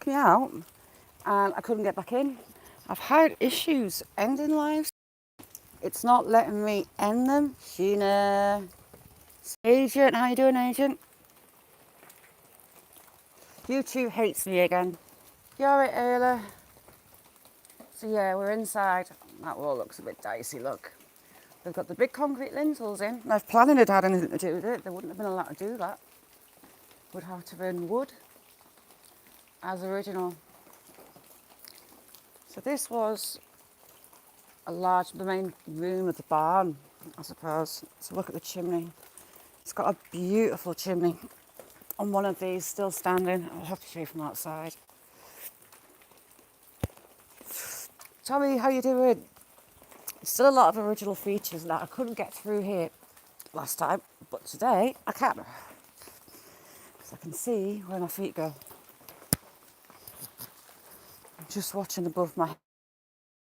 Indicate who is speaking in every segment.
Speaker 1: me out and I couldn't get back in. I've had issues ending lives. It's not letting me end them. Sheena. Agent, how you doing, Agent? YouTube hates me again. You alright, Ayla? So yeah, we're inside. That wall looks a bit dicey, look. They've got the big concrete lintels in. Now, if planning had had anything to do with it, they wouldn't have been allowed to do that. Would have to have been wood as original. So this was the main room of the barn, I suppose. So look at the chimney. It's got a beautiful chimney. On one of these, still standing. I'll have to show you from outside. Tommy, how you doing? Still a lot of original features that I couldn't get through here last time, but today I can. Because I can see where my feet go. I'm just watching above my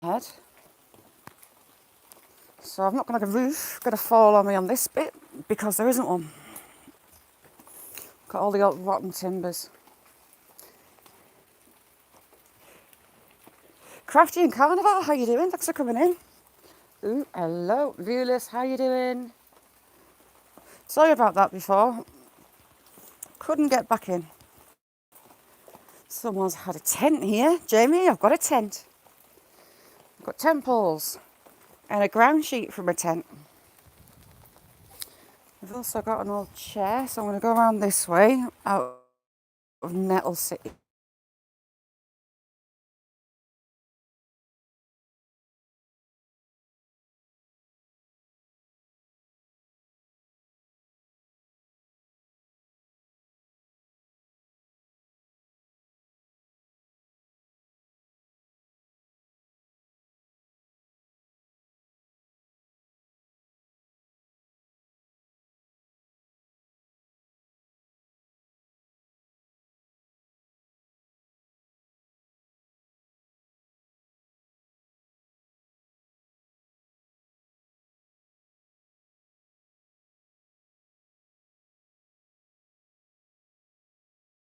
Speaker 1: head. So I'm not going to have a roof going to fall on me on this bit because there isn't one. Got all the old rotten timbers. Crafty and Carnival, how you doing? Thanks for coming in. Ooh, hello. Viewless, how you doing? Sorry about that before. Couldn't get back in. Someone's had a tent here. Jamie, I've got a tent. I've got tent poles and a ground sheet from a tent. I've also got an old chair, so I'm going to go around this way out of Nettle City.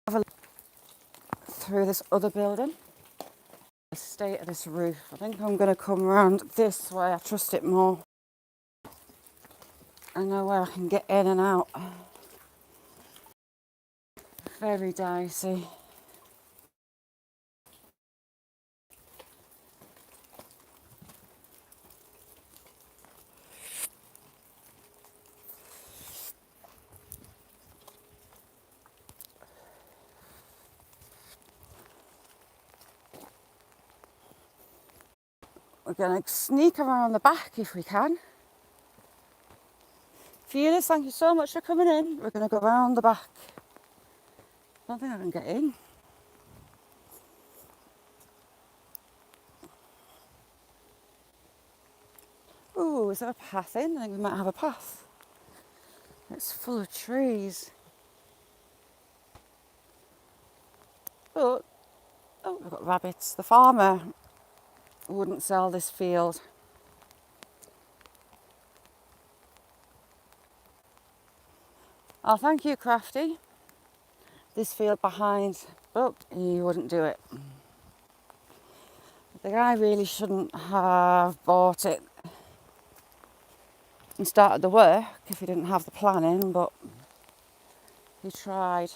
Speaker 1: Have a look through this other building. The state of this roof. I think I'm going to come around this way. I trust it more. I know where I can get in and out. Very dicey. We're going to sneak around the back if we can. Fearless, thank you so much for coming in. We're going to go around the back. I don't think I can get in. Ooh, is there a path in? I think we might have a path. It's full of trees. But, oh, we've got rabbits. The farmer wouldn't sell this field. Oh, thank you, Crafty. This field behind, but he wouldn't do it. The guy really shouldn't have bought it and started the work if he didn't have the planning, but he tried.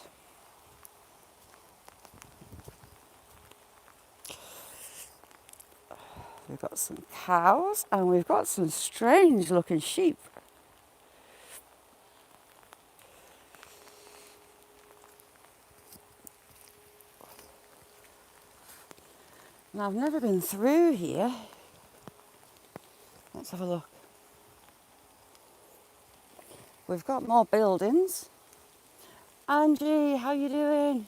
Speaker 1: We've got some cows and we've got some strange looking sheep. Now, I've never been through here. Let's have a look. We've got more buildings. Angie, how you doing?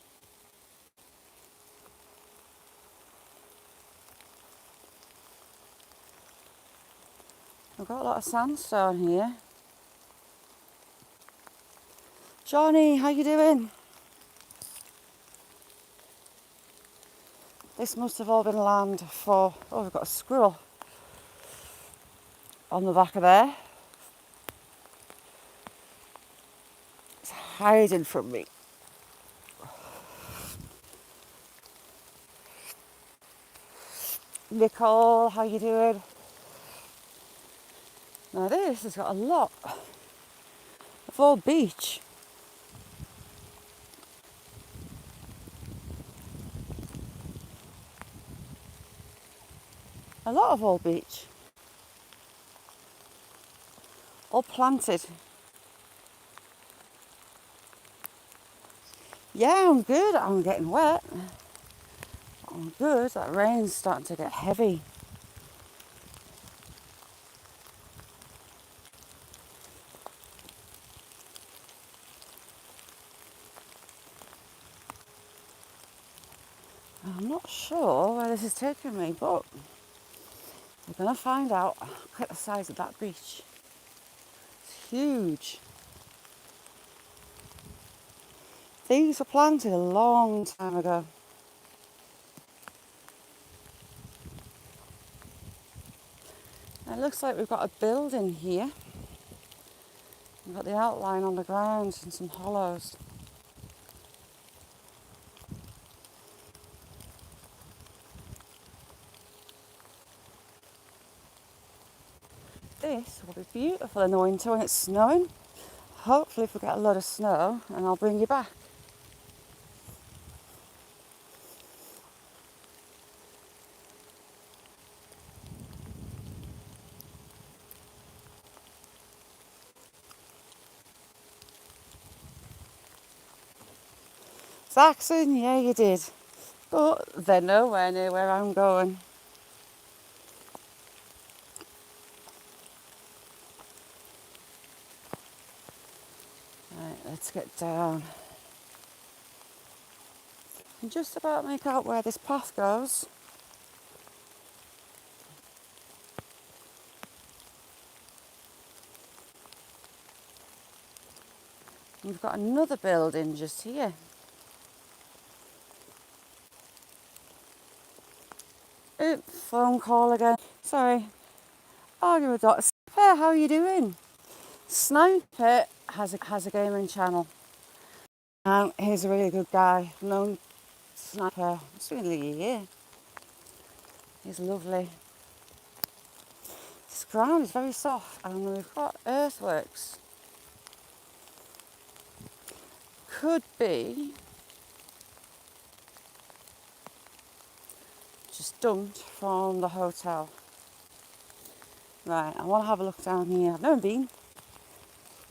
Speaker 1: We've got a lot of sandstone here. Johnny, how you doing? This must have all been land for... Oh, we've got a squirrel on the back of there. It's hiding from me. Nicole, how you doing? Now this has got a lot of old beach. A lot of old beach. All planted. Yeah, I'm good. I'm getting wet. I'm good. That rain's starting to get heavy. I'm not sure where this is taking me, but we're going to find out. Look at the size of that beach. It's huge. These were planted a long time ago. It looks like we've got a building here. We've got the outline on the ground and some hollows. This will be beautiful in the winter when it's snowing. Hopefully if we get a lot of snow, and I'll bring you back. Saxon, yeah you did. But they're nowhere near where I'm going. Right, let's get down. I can just about make out where this path goes. We've got another building just here. Oops, phone call again. Sorry. Arguing with Dr. Sniper, how are you doing? Sniper has a gaming channel. And he's a really good guy. I've known Sniper, it's been a year. He's lovely. This ground is very soft and we've got earthworks. Could be just dumped from the hotel. Right, I want to have a look down here. I've never been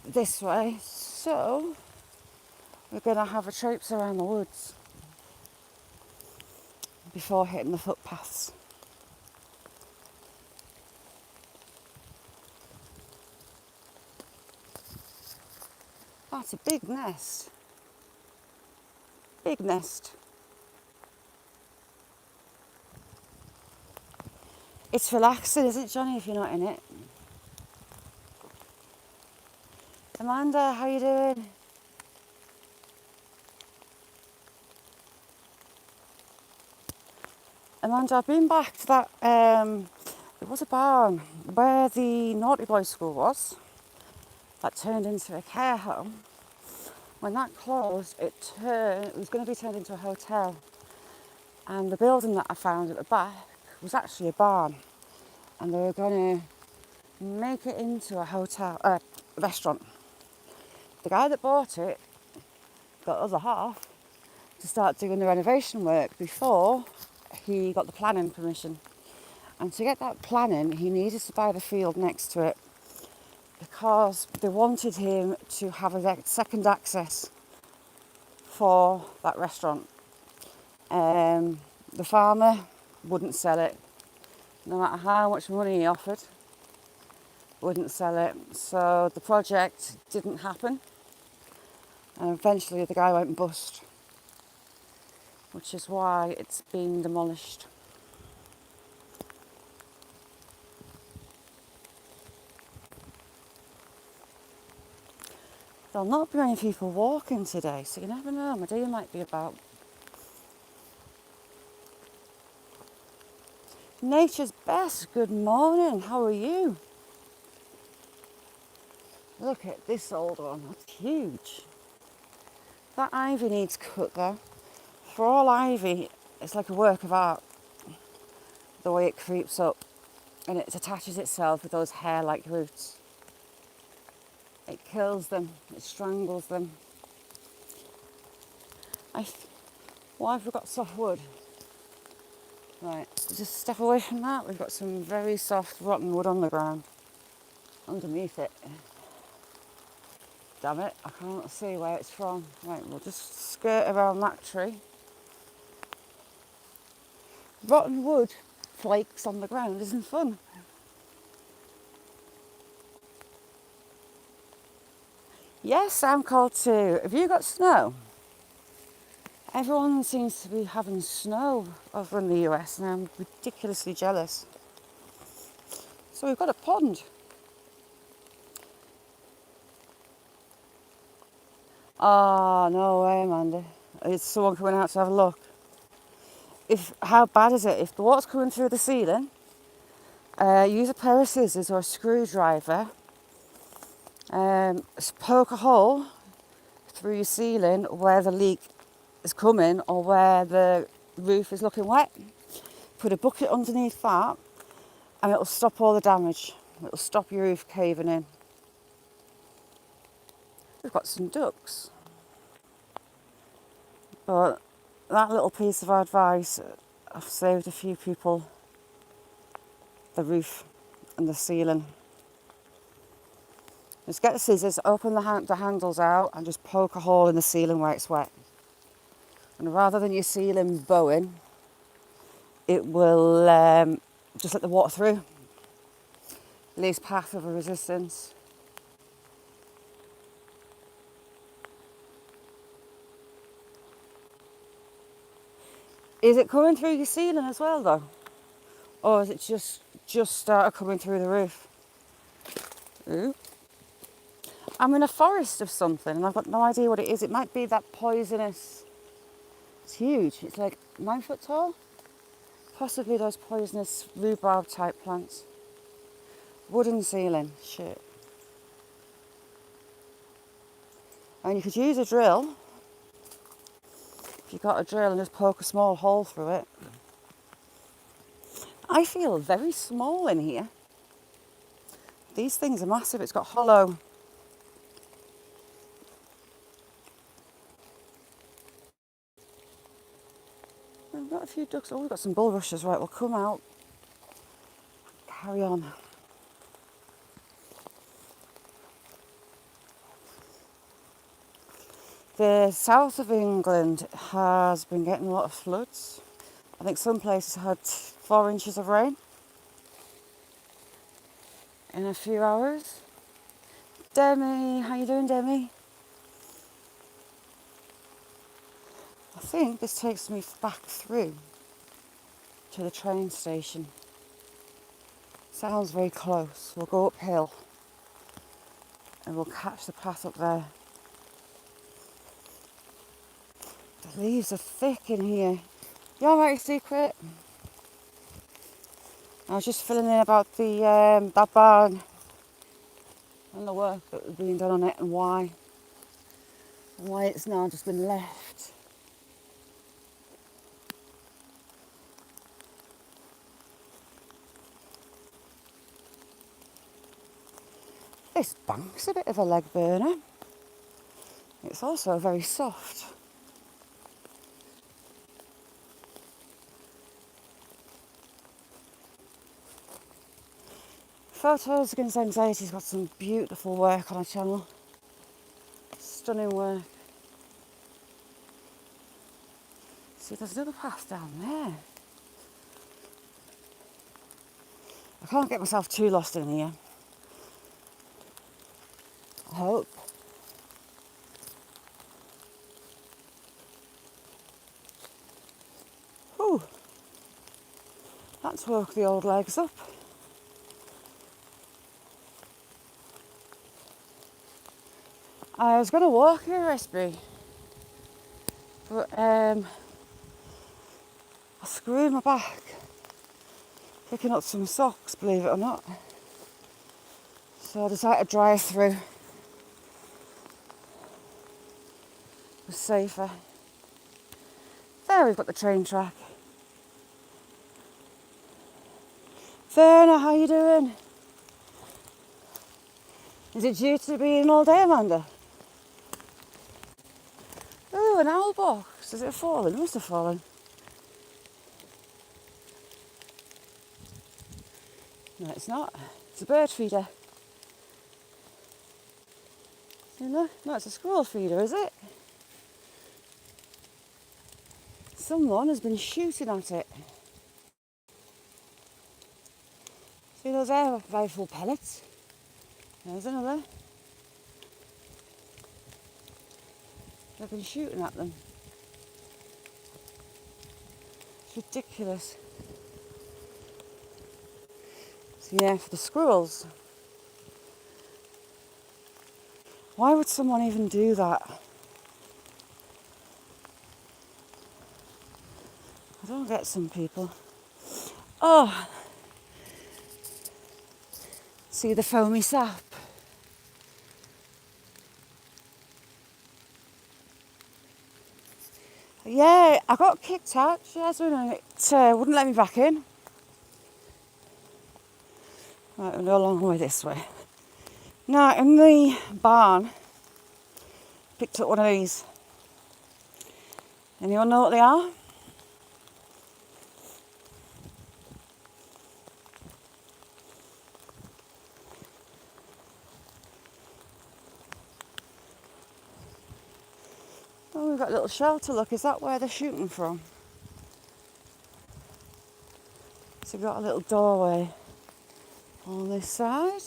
Speaker 1: this way, so we're going to have a traipse around the woods before hitting the footpaths. That's a big nest. Big nest. It's relaxing, isn't it, Johnny, if you're not in it? Amanda, how you doing? Amanda, I've been back to that, it was a barn where the Naughty Boy school was. That turned into a care home. When that closed, it was going to be turned into a hotel. And the building that I found at the back was actually a barn. And they were going to make it into a hotel, restaurant. The guy that bought it got the other half to start doing the renovation work before he got the planning permission. And to get that planning, he needed to buy the field next to it because they wanted him to have a second access for that restaurant. The farmer wouldn't sell it, no matter how much money he offered, wouldn't sell it. So the project didn't happen, and eventually the guy went bust, which is why it's been demolished. There'll not be many people walking today, so you never know, my day might be about. Nature's best, good morning, how are you? Look at this old one, that's huge. That ivy needs cut though. For all ivy, it's like a work of art. the way it creeps up and it attaches itself with those hair-like roots. It kills them, it strangles them. Why have we got soft wood? Right, just step away from that. We've got some very soft rotten wood on the ground underneath it. Damn it, I can't see where it's from. Right, we'll just skirt around that tree. Rotten wood flakes on the ground isn't fun. Yes, I'm cold too. Have you got snow? Everyone seems to be having snow over in the US and I'm ridiculously jealous. So we've got a pond. Oh, no way, Amanda. Is someone coming out to have a look? How bad is it? If the water's coming through the ceiling, use a pair of scissors or a screwdriver, poke a hole through your ceiling where the leak is coming or where the roof is looking wet. Put a bucket underneath that and it'll stop all the damage. It'll stop your roof caving in. We've got some ducks. But that little piece of advice, I've saved a few people the roof and the ceiling. Just get the scissors, open the handles out and just poke a hole in the ceiling where it's wet. And rather than your ceiling bowing, it will just let the water through. Least path of resistance. Is it coming through your ceiling as well though? Or is it just started coming through the roof? Ooh. I'm in a forest of something and I've got no idea what it is. It might be that poisonous. It's huge. It's like 9 foot tall. Possibly those poisonous rhubarb type plants. Wooden ceiling. Shit. And you could use a drill. If you've got a drill and just poke a small hole through it. I feel very small in here. These things are massive. It's got hollow. We've got a few ducks. Oh, we've got some bulrushes. Right, we'll come out. Carry on. The south of England has been getting a lot of floods. I think some places had 4 inches of rain in a few hours. Demi, how you doing, Demi? I think this takes me back through to the train station. Sounds very close. We'll go uphill and we'll catch the path up there. The leaves are thick in here. You alright, Secret? I was just filling in about the that barn and the work that was being done on it and why it's now just been left. This bank's a bit of a leg burner. It's also very soft. Photos Against Anxiety's got some beautiful work on her channel. Stunning work. See, there's another path down there. I can't get myself too lost in here. I hope. Whew. That's woke the old legs up. I was going to walk here, Resby, but I screwed my back picking up some socks, believe it or not. So I decided to drive through. It was safer. There we've got the train track. Verna, how you doing? Is it due to be in all day, Amanda? Oh, an owl box. Has it fallen? It must have fallen. No, it's not. It's a bird feeder. You know? No, it's a squirrel feeder, is it? Someone has been shooting at it. See those air rifle pellets? There's another. They've been shooting at them. It's ridiculous. So yeah, for the squirrels. Why would someone even do that? I don't get some people. Oh, see the foamy sap. Yeah, I got kicked out, Jasmine, and it wouldn't let me back in. Right, we'll go a long way this way. Now, in the barn, picked up one of these. Anyone know what they are? Oh, we've got a little shelter, look. Is that where they're shooting from? So we've got a little doorway on this side.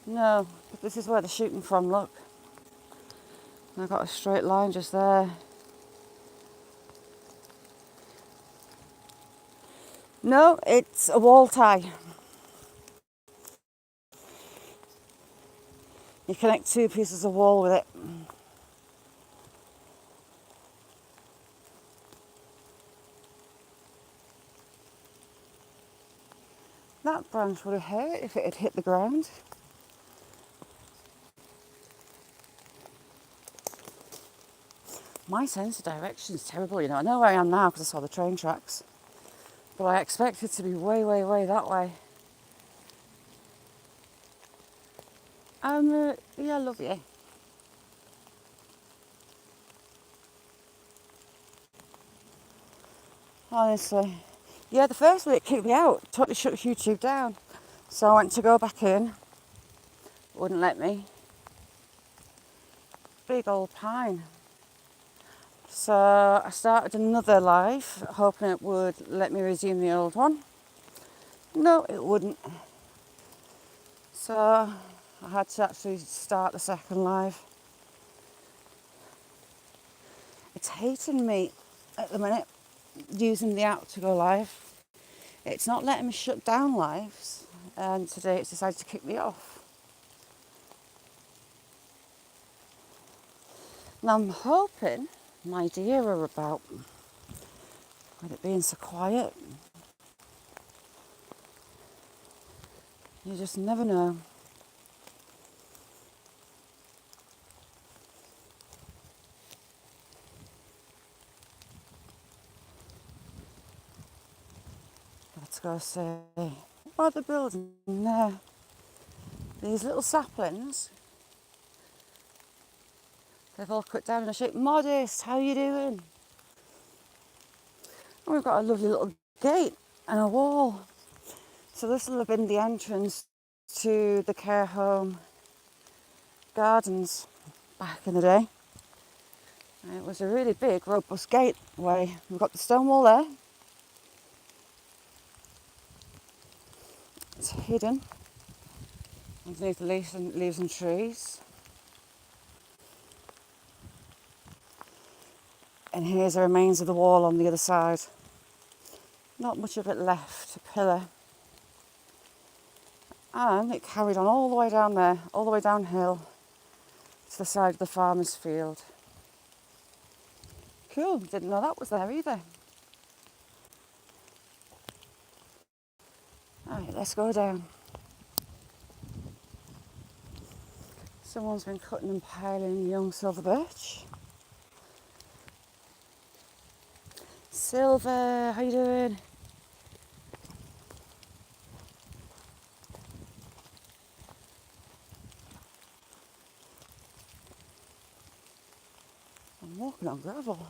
Speaker 1: No, but this is where they're shooting from, look. And I've got a straight line just there. No, it's a wall tie. You connect two pieces of wall with it. That branch would have hurt if it had hit the ground. My sense of direction is terrible, you know. I know where I am now because I saw the train tracks. But I expect it to be way, way, way that way. Yeah, I love you. Honestly. Yeah, the first week it kicked me out. Totally shut YouTube down. So I went to go back in. Wouldn't let me. Big old pine. So I started another live, hoping it would let me resume the old one. No, it wouldn't. So I had to actually start the second live. It's hating me at the minute, using the app to go live. It's not letting me shut down lives, and today it's decided to kick me off. And I'm hoping my dear are about, with it being so quiet. You just never know. Let's go see what are they building there. These little saplings, they've all cut down in a shape. Modest, how you doing? And we've got a lovely little gate and a wall. So this will have been the entrance to the care home gardens back in the day. And it was a really big, robust gateway. We've got the stone wall there. It's hidden underneath the leaves and trees. And here's the remains of the wall on the other side. Not much of it left, a pillar. And it carried on all the way down there, all the way downhill to the side of the farmer's field. Cool, didn't know that was there either. Alright, let's go down. Someone's been cutting and piling young silver birch. Silver, how you doing? walking on gravel.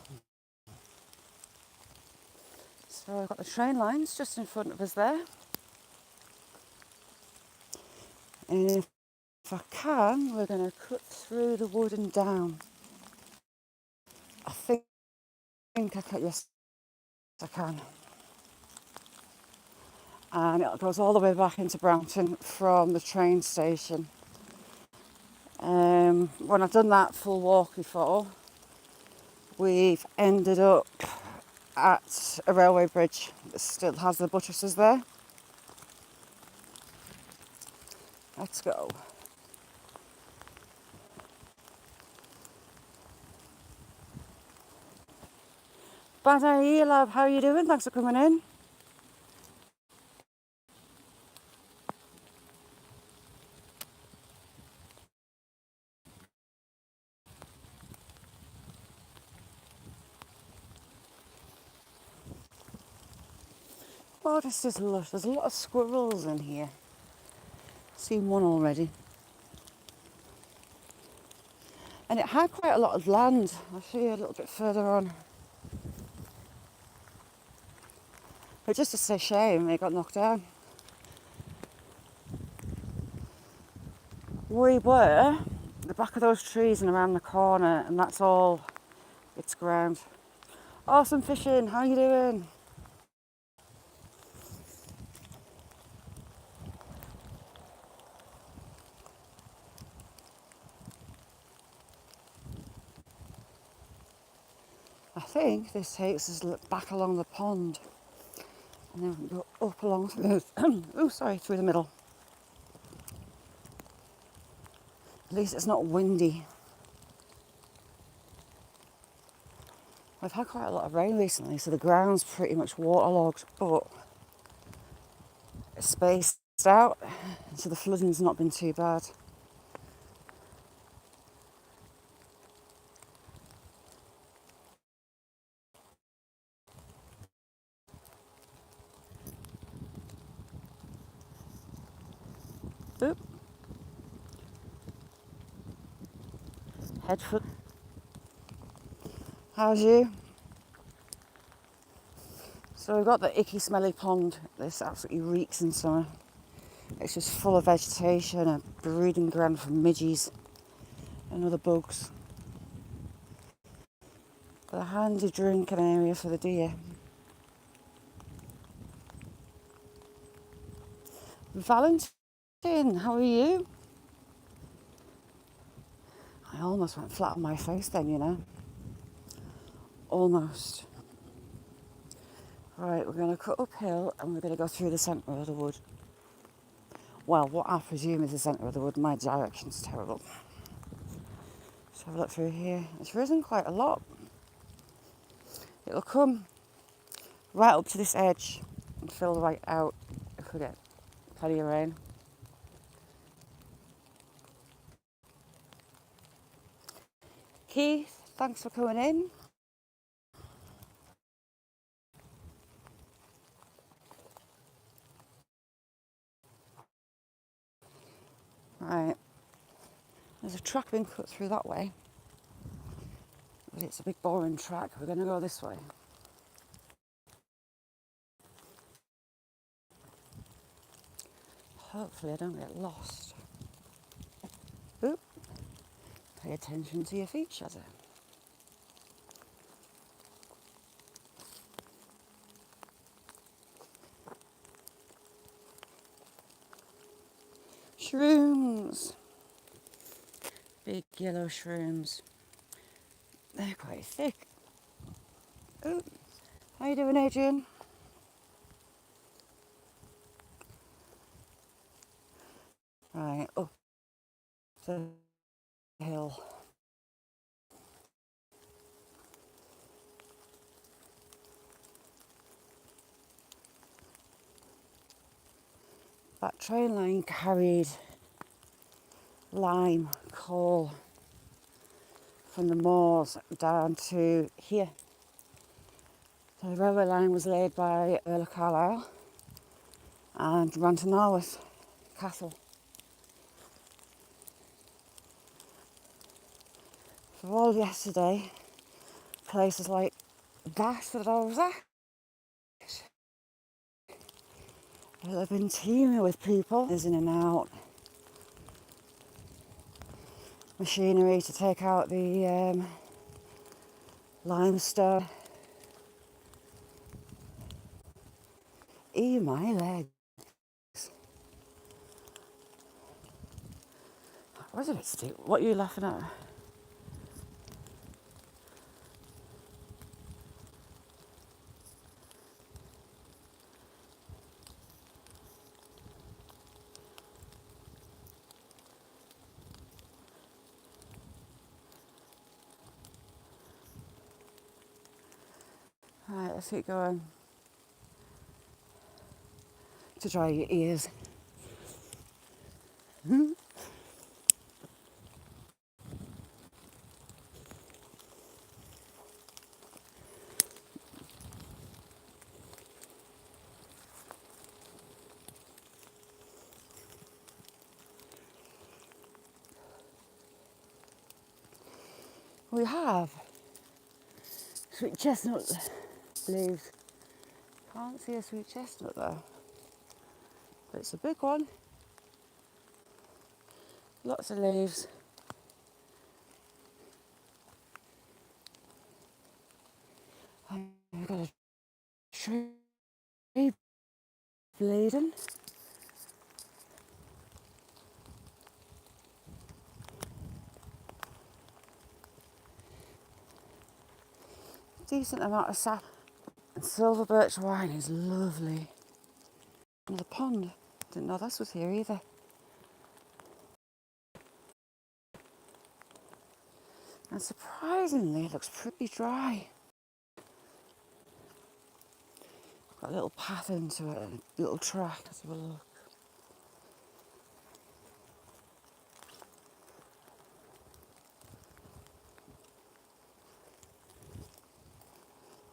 Speaker 1: So I've got the train lines just in front of us there. And if I can, we're going to cut through the wood and down. I think I can, yes, I can. And it goes all the way back into Brampton from the train station. When I've done that full walk before, we've ended up at a railway bridge that still has the buttresses there. Let's go. Bye, love. How are you doing? Thanks for coming in. Oh, this is lush. There's a lot of squirrels in here. Seen one already. And it had quite a lot of land. I'll show you a little bit further on. But just a shame it got knocked down. We were the back of those trees and around the corner, and that's all it's ground. Awesome fishing. How are you doing? I think this takes us back along the pond, and then we go up along through through the middle. At least it's not windy. We've had quite a lot of rain recently, so the ground's pretty much waterlogged, but it's spaced out, so the flooding's not been too bad. Oop. Head foot. How's you? So we've got the icky smelly pond. This absolutely reeks in summer. It's just full of vegetation, a breeding ground for midges and other bugs. But a handy drinking area for the deer. Valentin, how are you? I almost went flat on my face then, you know. Almost. Right, we're going to cut uphill and we're going to go through the centre of the wood. Well, what I presume is the centre of the wood. My direction's terrible. Let's have a look through here. It's risen quite a lot. It'll come right up to this edge and fill right out if we get plenty of rain. Keith, thanks for coming in. Right, there's a track being cut through that way, but it's a big boring track. We're going to go this way. Hopefully I don't get lost. Oop. Pay attention to your feet, Shadow. Shrooms. Big yellow shrooms. They're quite thick. Oop. How you doing, Adrian? Right, up the hill. That train line carried lime, coal from the moors down to here. So the railway line was laid by Earl of Carlisle and ran to Narworth Castle. For all yesterday, places like that I was at. I've been teeming with people, is in and out. Machinery to take out the limestone. My legs. What's a bit steep? What are you laughing at? Right, let's keep going. To dry your ears. We have sweet chestnut leaves. Can't see a sweet chestnut though, but it's a big one. Lots of leaves. I've got a tree bleeding. Decent amount of sap. And silver birch wine is lovely. Another pond. Didn't know this was here either. And surprisingly, it looks pretty dry. Got a little path into it, a little track. Let's have a look.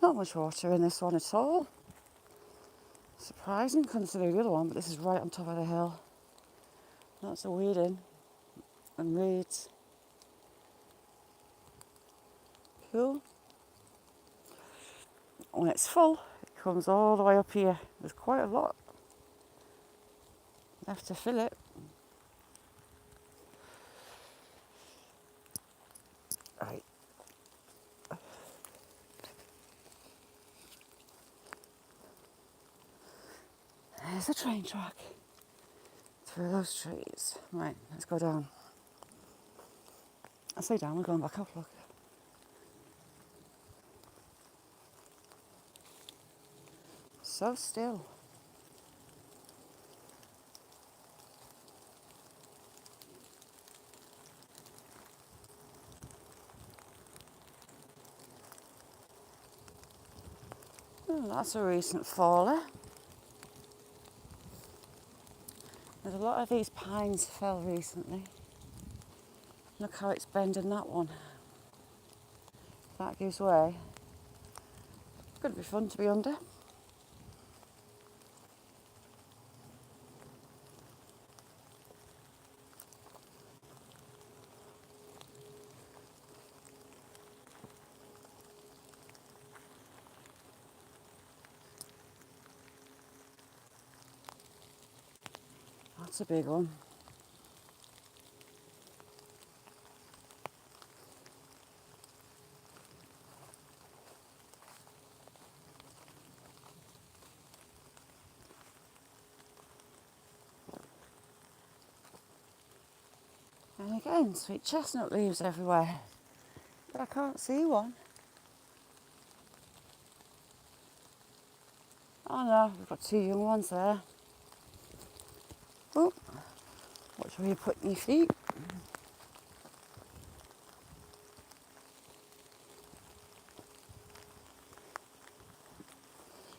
Speaker 1: Not much water in this one at all. Surprising considering the other one, but this is right on top of the hill. Lots of weeding and reeds. Cool. When it's full, it comes all the way up here. There's quite a lot left to fill it. Right. There's a train track through those trees. Right, let's go down. I say down, we're going back up, look. So still. Oh, that's a recent faller. There's a lot of these pines fell recently. Look how it's bending that one. If that gives way, it's going to be fun to be under. That's a big one. And again, sweet chestnut leaves everywhere. But I can't see one. Oh no, we've got two young ones there. Oh, watch where you put your feet.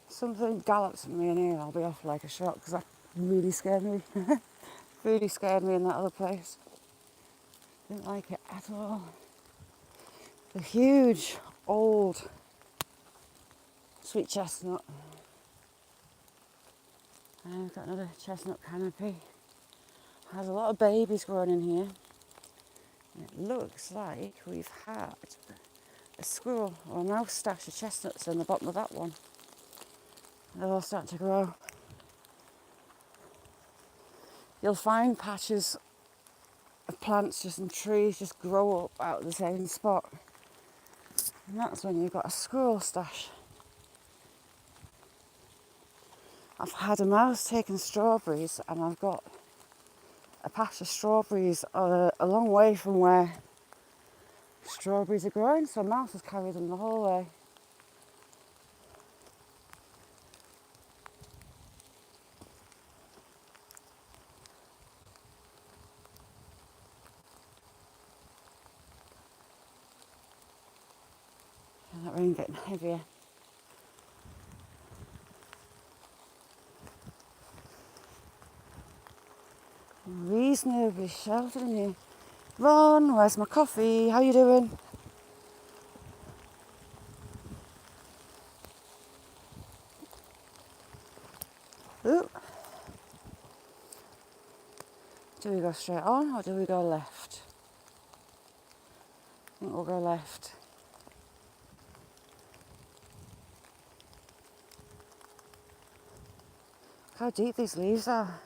Speaker 1: Something gallops at me in here and I'll be off like a shot because that really scared me. Really scared me in that other place. Didn't like it at all. The huge, old sweet chestnut. And we've got another chestnut canopy. Has a lot of babies growing in here. And it looks like we've had a squirrel or a mouse stash of chestnuts in the bottom of that one. They're all starting to grow. You'll find patches of plants just and trees just grow up out of the same spot. And that's when you've got a squirrel stash. I've had a mouse taking strawberries, and I've got a patch of strawberries a long way from where strawberries are growing, so a mouse has carried them the whole way. And that rain getting heavier. Reasonably sheltered in here. Ron, where's my coffee? How you doing? Ooh. Do we go straight on or do we go left? I think we'll go left. Look how deep these leaves are.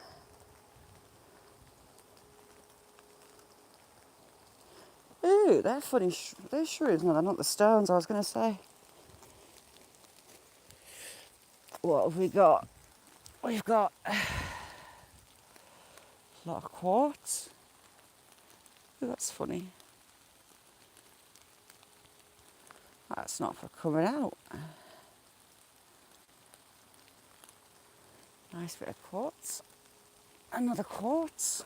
Speaker 1: Ooh, they're funny. They're shrooms. No, they're not the stones, I was going to say. What have we got? We've got a lot of quartz. Ooh, that's funny. That's not for coming out. Nice bit of quartz. Another quartz.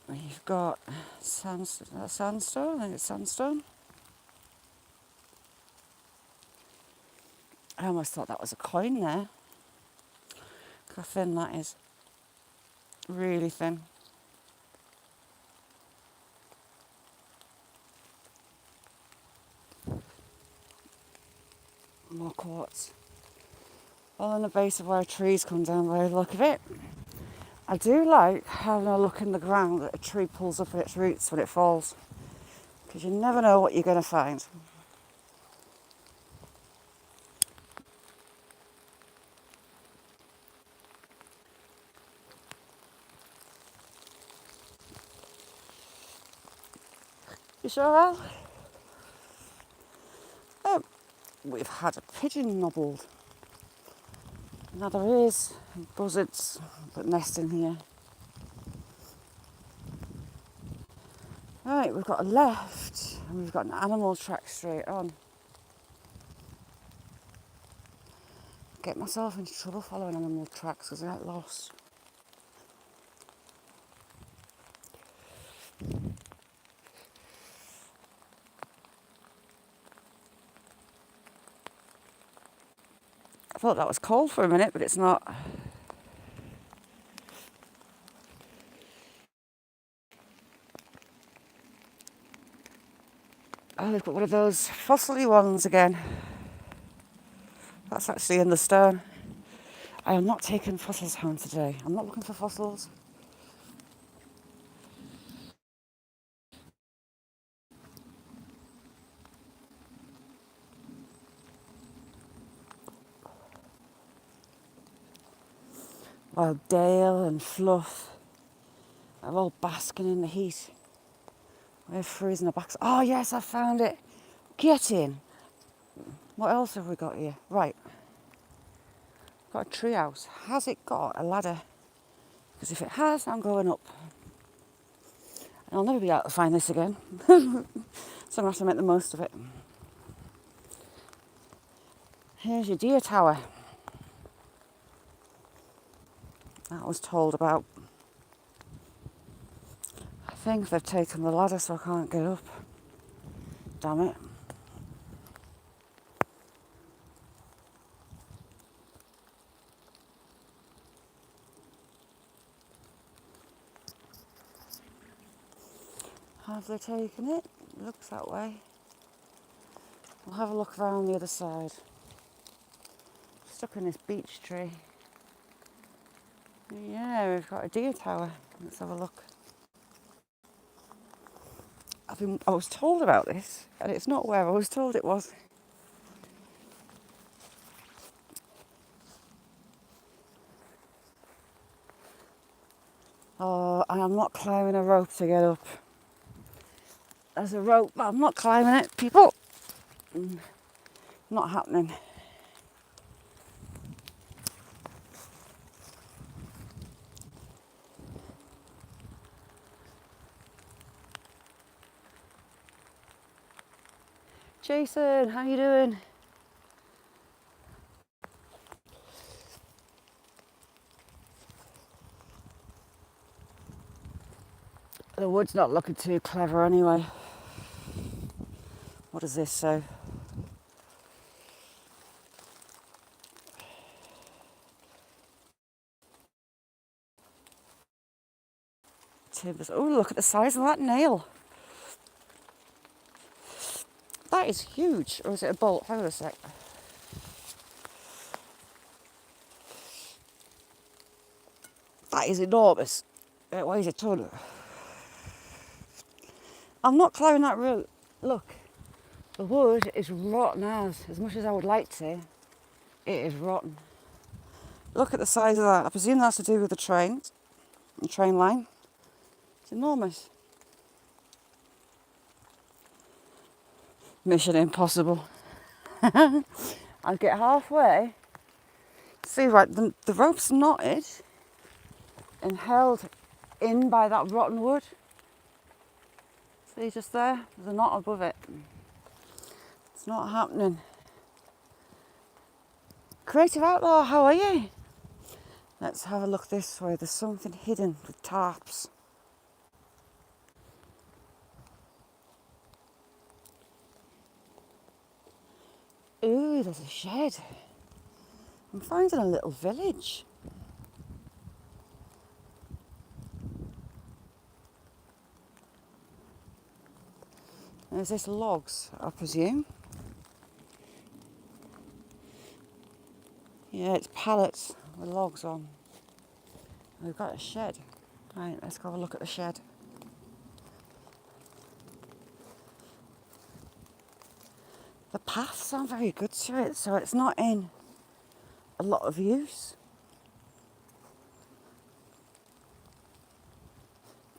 Speaker 1: We've got sandstone. I think it's sandstone. I almost thought that was a coin there. Look how thin that is. Really thin. More quartz. All in the base of where trees come down by the look of it. I do like having a look in the ground that a tree pulls up at its roots when it falls, because you never know what you're going to find. You sure, Al? Oh, we've had a pigeon nobbled. Now there is buzzards that nest in here. Right, we've got a left and we've got an animal track straight on. Get myself into trouble following animal tracks because I get lost. I thought that was cold for a minute, but it's not. Oh, they've got one of those fossil-y ones again. That's actually in the stone. I am not taking fossils home today. I'm not looking for fossils. While Dale and Fluff are all basking in the heat. We're freezing our backs. Oh yes, I found it. Get in. What else have we got here? Right. Got a tree house. Has it got a ladder? Because if it has, I'm going up. And I'll never be able to find this again. So I'm going to have to make the most of it. Here's your deer tower. That I was told about. I think they've taken the ladder so I can't get up. Damn it. Have they taken it? It looks that way. We'll have a look around the other side. Stuck in this beech tree. Yeah, we've got a deer tower. Let's have a look. I was told about this, and it's not where I was told it was. Oh, and I'm not climbing a rope to get up. There's a rope, but I'm not climbing it, people. Not happening. Jason, how you doing? The wood's not looking too clever anyway. What does this say? Timbers. Oh, look at the size of that nail. That is huge. Or is it a bolt? Hang on a sec. That is enormous. It weighs a ton. I'm not climbing that route. Look, the wood is rotten as much as I would like to. It is rotten. Look at the size of that. I presume that's to do with the train line. It's enormous. Mission impossible. I'll get halfway. See, right, the rope's knotted and held in by that rotten wood. See, just there, there's a knot above it. It's not happening. Creative Outlaw, how are you? Let's have a look this way. There's something hidden with tarps. Ooh, there's a shed. I'm finding a little village. There's this logs, I presume. Yeah, it's pallets with logs on. We've got a shed. Right, let's go have a look at the shed. The paths aren't very good to it, so it's not in a lot of use.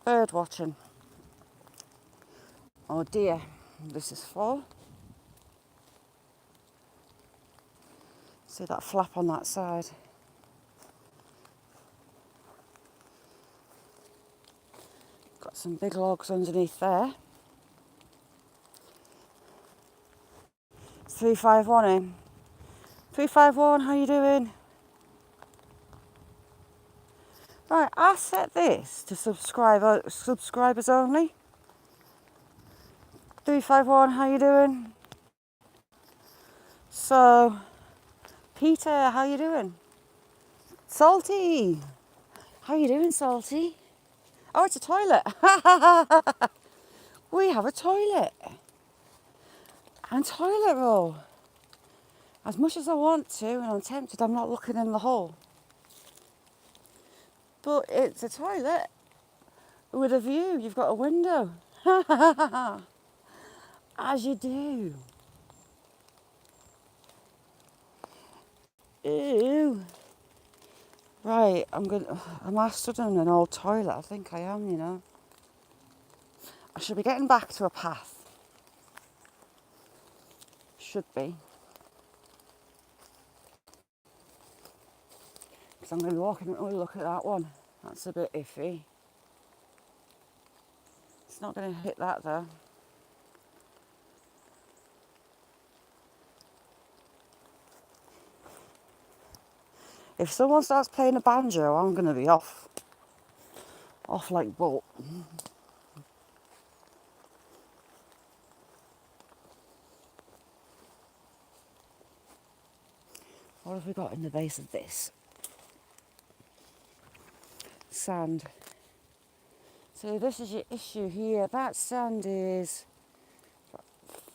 Speaker 1: Bird watching. Oh dear, this is full. See that flap on that side? Got some big logs underneath there. 351 in. 351, how you doing? Right, I set this to subscribers only. 351, how you doing? So, Peter, how you doing? Salty, how you doing, Salty? Oh, it's a toilet. We have a toilet. And toilet roll. As much as I want to, and I'm tempted, I'm not looking in the hole. But it's a toilet with a view. You've got a window. As you do. Ew. Right, am I stood in an old toilet? I think I am, you know. I should be getting back to a path. Should be. Because I'm going to be walking, oh look at that one. That's a bit iffy. It's not going to hit that though. If someone starts playing a banjo, I'm going to be off. Off like bolt. What have we got in the base of this? Sand. So this is your issue here. That sand is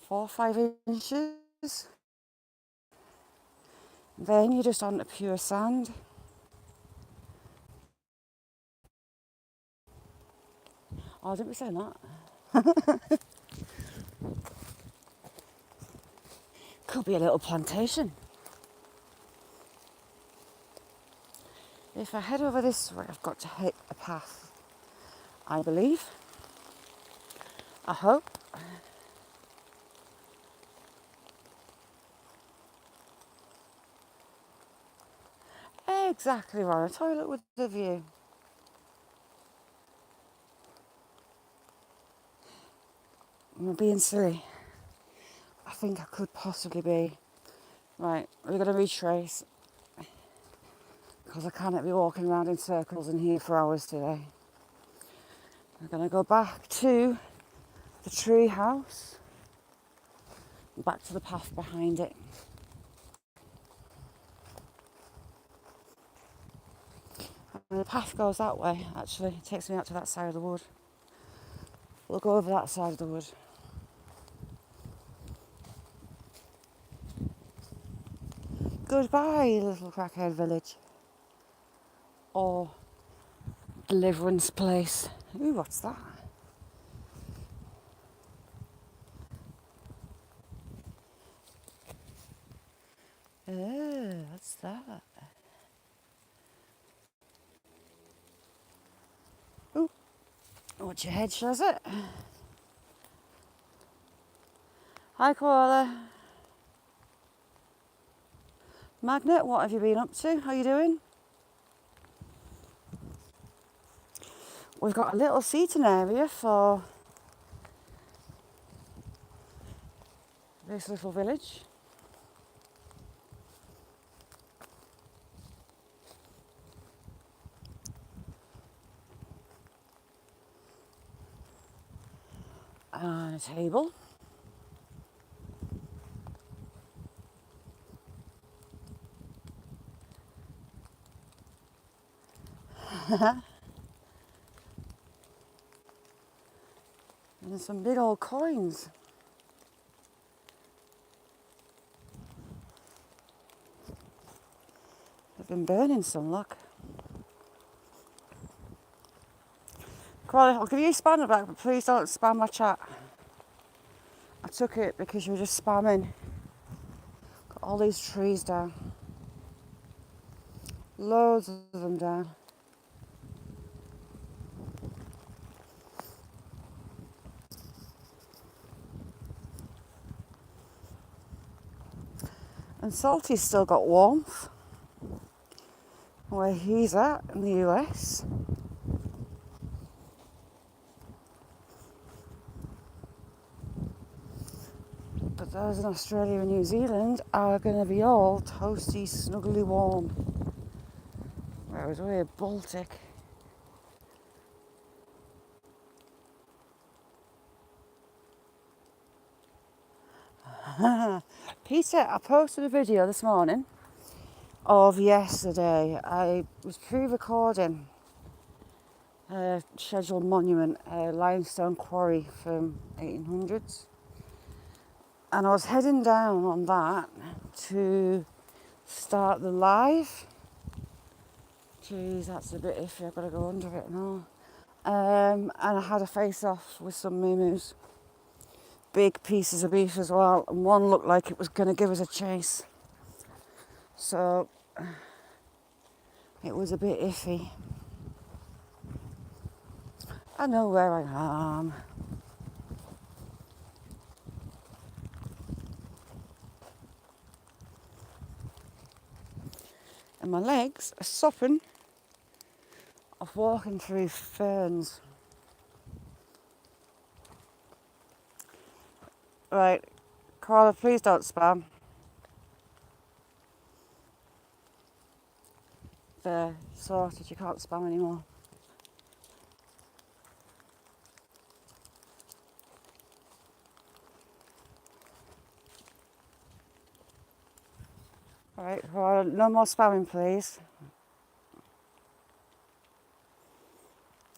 Speaker 1: 4 or 5 inches. Then you're just on to pure sand. Oh, didn't we say that? Could be a little plantation. If I head over this way, I've got to hit a path, I believe. I hope. Exactly right, a toilet with the view. I'm being silly. I think I could possibly be. Right, we're going to retrace because I cannot be walking around in circles in here for hours today. We're going to go back to the tree house, back to the path behind it. And the path goes that way, actually. It takes me out to that side of the wood. We'll go over that side of the wood. Goodbye, little crackhead village. Or deliverance place. Ooh, what's that? Oh, what's that? Ooh, watch your head, shows it. Hi, Koala. Magnet, what have you been up to? How you doing? We've got a little seating area for this little village. And a table. And some big old coins. They've been burning some, look. Koala, I'll give you a spammer back, but please don't spam my chat. I took it because you were just spamming. Got all these trees down. Loads of them down. And Salty's still got warmth where he's at in the US. But those in Australia and New Zealand are going to be all toasty, snuggly warm. Whereas we're Baltic. Peter, I posted a video this morning of yesterday. I was pre-recording a scheduled monument, a limestone quarry from 1800s. And I was heading down on that to start the live. Jeez, that's a bit iffy, I've got to go under it now. And I had a face-off with some moo-moos. Big pieces of beef as well, and one looked like it was going to give us a chase. So, it was a bit iffy. I know where I am. And my legs are sopping of walking through ferns. Right, Carla, please don't spam. There, sorted, you can't spam anymore. Alright, well, no more spamming, please.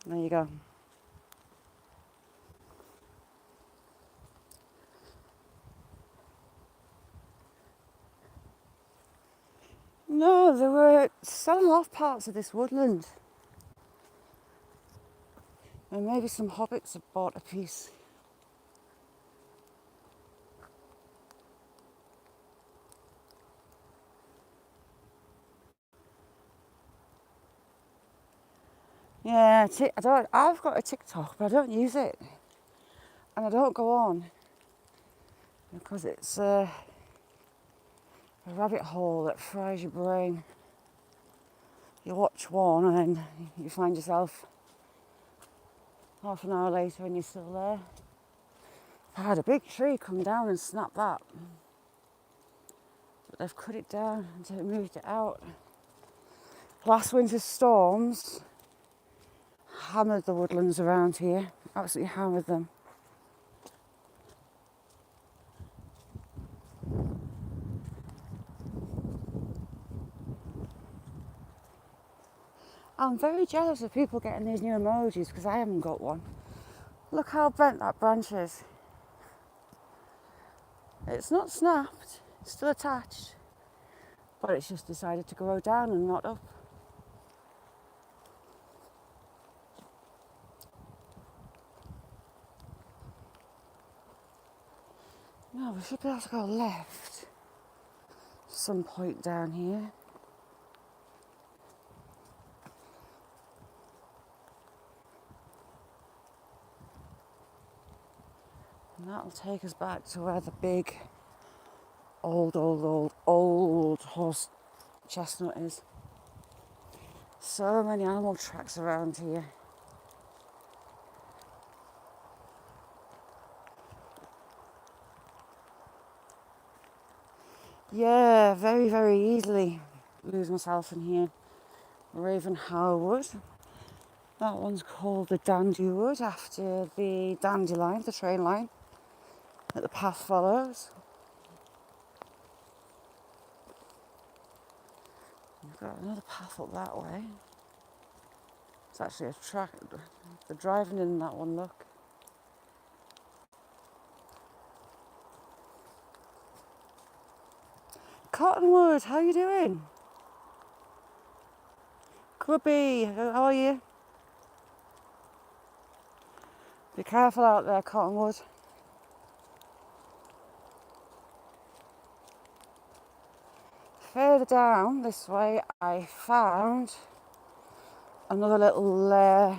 Speaker 1: There you go. No, they were selling off parts of this woodland. And maybe some hobbits have bought a piece. Yeah, I've got a TikTok, but I don't use it. And I don't go on because it's a rabbit hole that fries your brain. You watch one and then you find yourself half an hour later and you're still there. I had a big tree come down and snap that. But they've cut it down and moved it out. Last winter's storms hammered the woodlands around here. Absolutely hammered them. I'm very jealous of people getting these new emojis because I haven't got one. Look how bent that branch is. It's not snapped, it's still attached, but it's just decided to grow down and not up. No, we should be able to go left some point down here. And that'll take us back to where the big old horse chestnut is. So many animal tracks around here. Yeah, very, very easily lose myself in here. Ravenhour Wood. That one's called the Dandy Wood after the dandelion, the train line that the path follows. We've got another path up that way. It's actually a track. They're driving in that one, look. Cottonwood, how you doing? Grubby, how are you? Be careful out there, Cottonwood. Further down this way, I found another little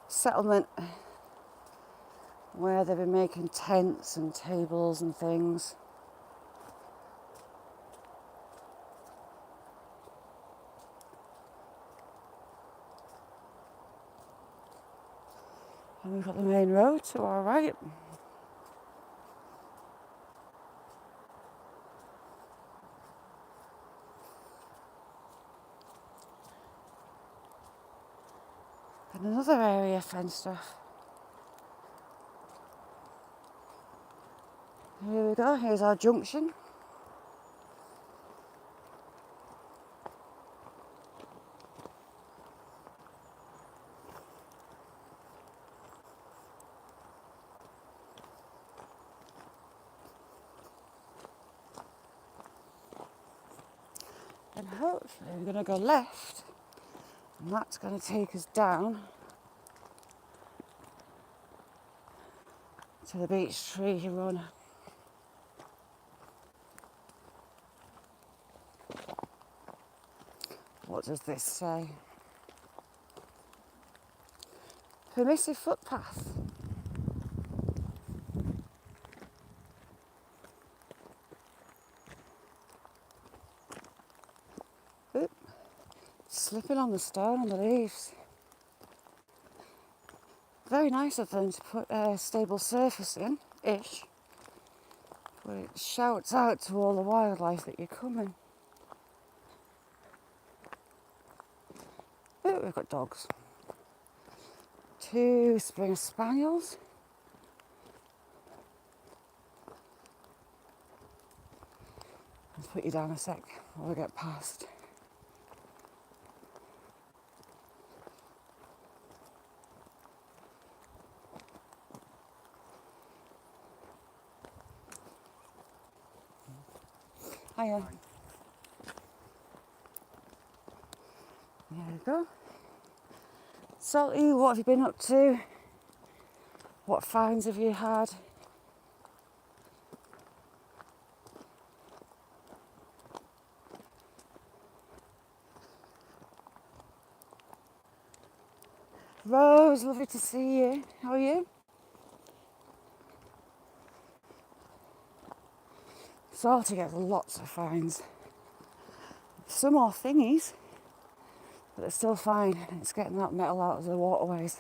Speaker 1: settlement where they've been making tents and tables and things. And we've got the main road to our right. And another area fenced off. Here we go, here's our junction. And hopefully we're going to go left, and that's going to take us down to the Beech Tree Run. What does this say? Permissive footpath. Oop. Slipping on the stone and the leaves. Very nice of them to put a stable surface in, ish. But it shouts out to all the wildlife that you're coming. Oh, we've got dogs. 2 Springer Spaniels. Let's put you down a sec while we get past. Hiya. There we go. Salty, what have you been up to? What finds have you had? Rose, lovely to see you. How are you? Salty gets lots of fines. Some are thingies, but they're still fine. It's getting that metal out of the waterways.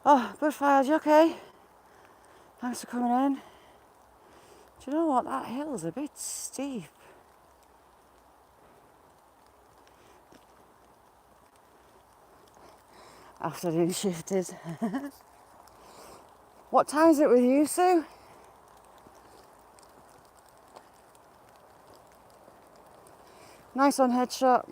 Speaker 1: Oh, Bushfires, you okay? Thanks for coming in. Do you know what? That hill's a bit steep. After being shifted. What time is it with you, Sue? Nice on headshot.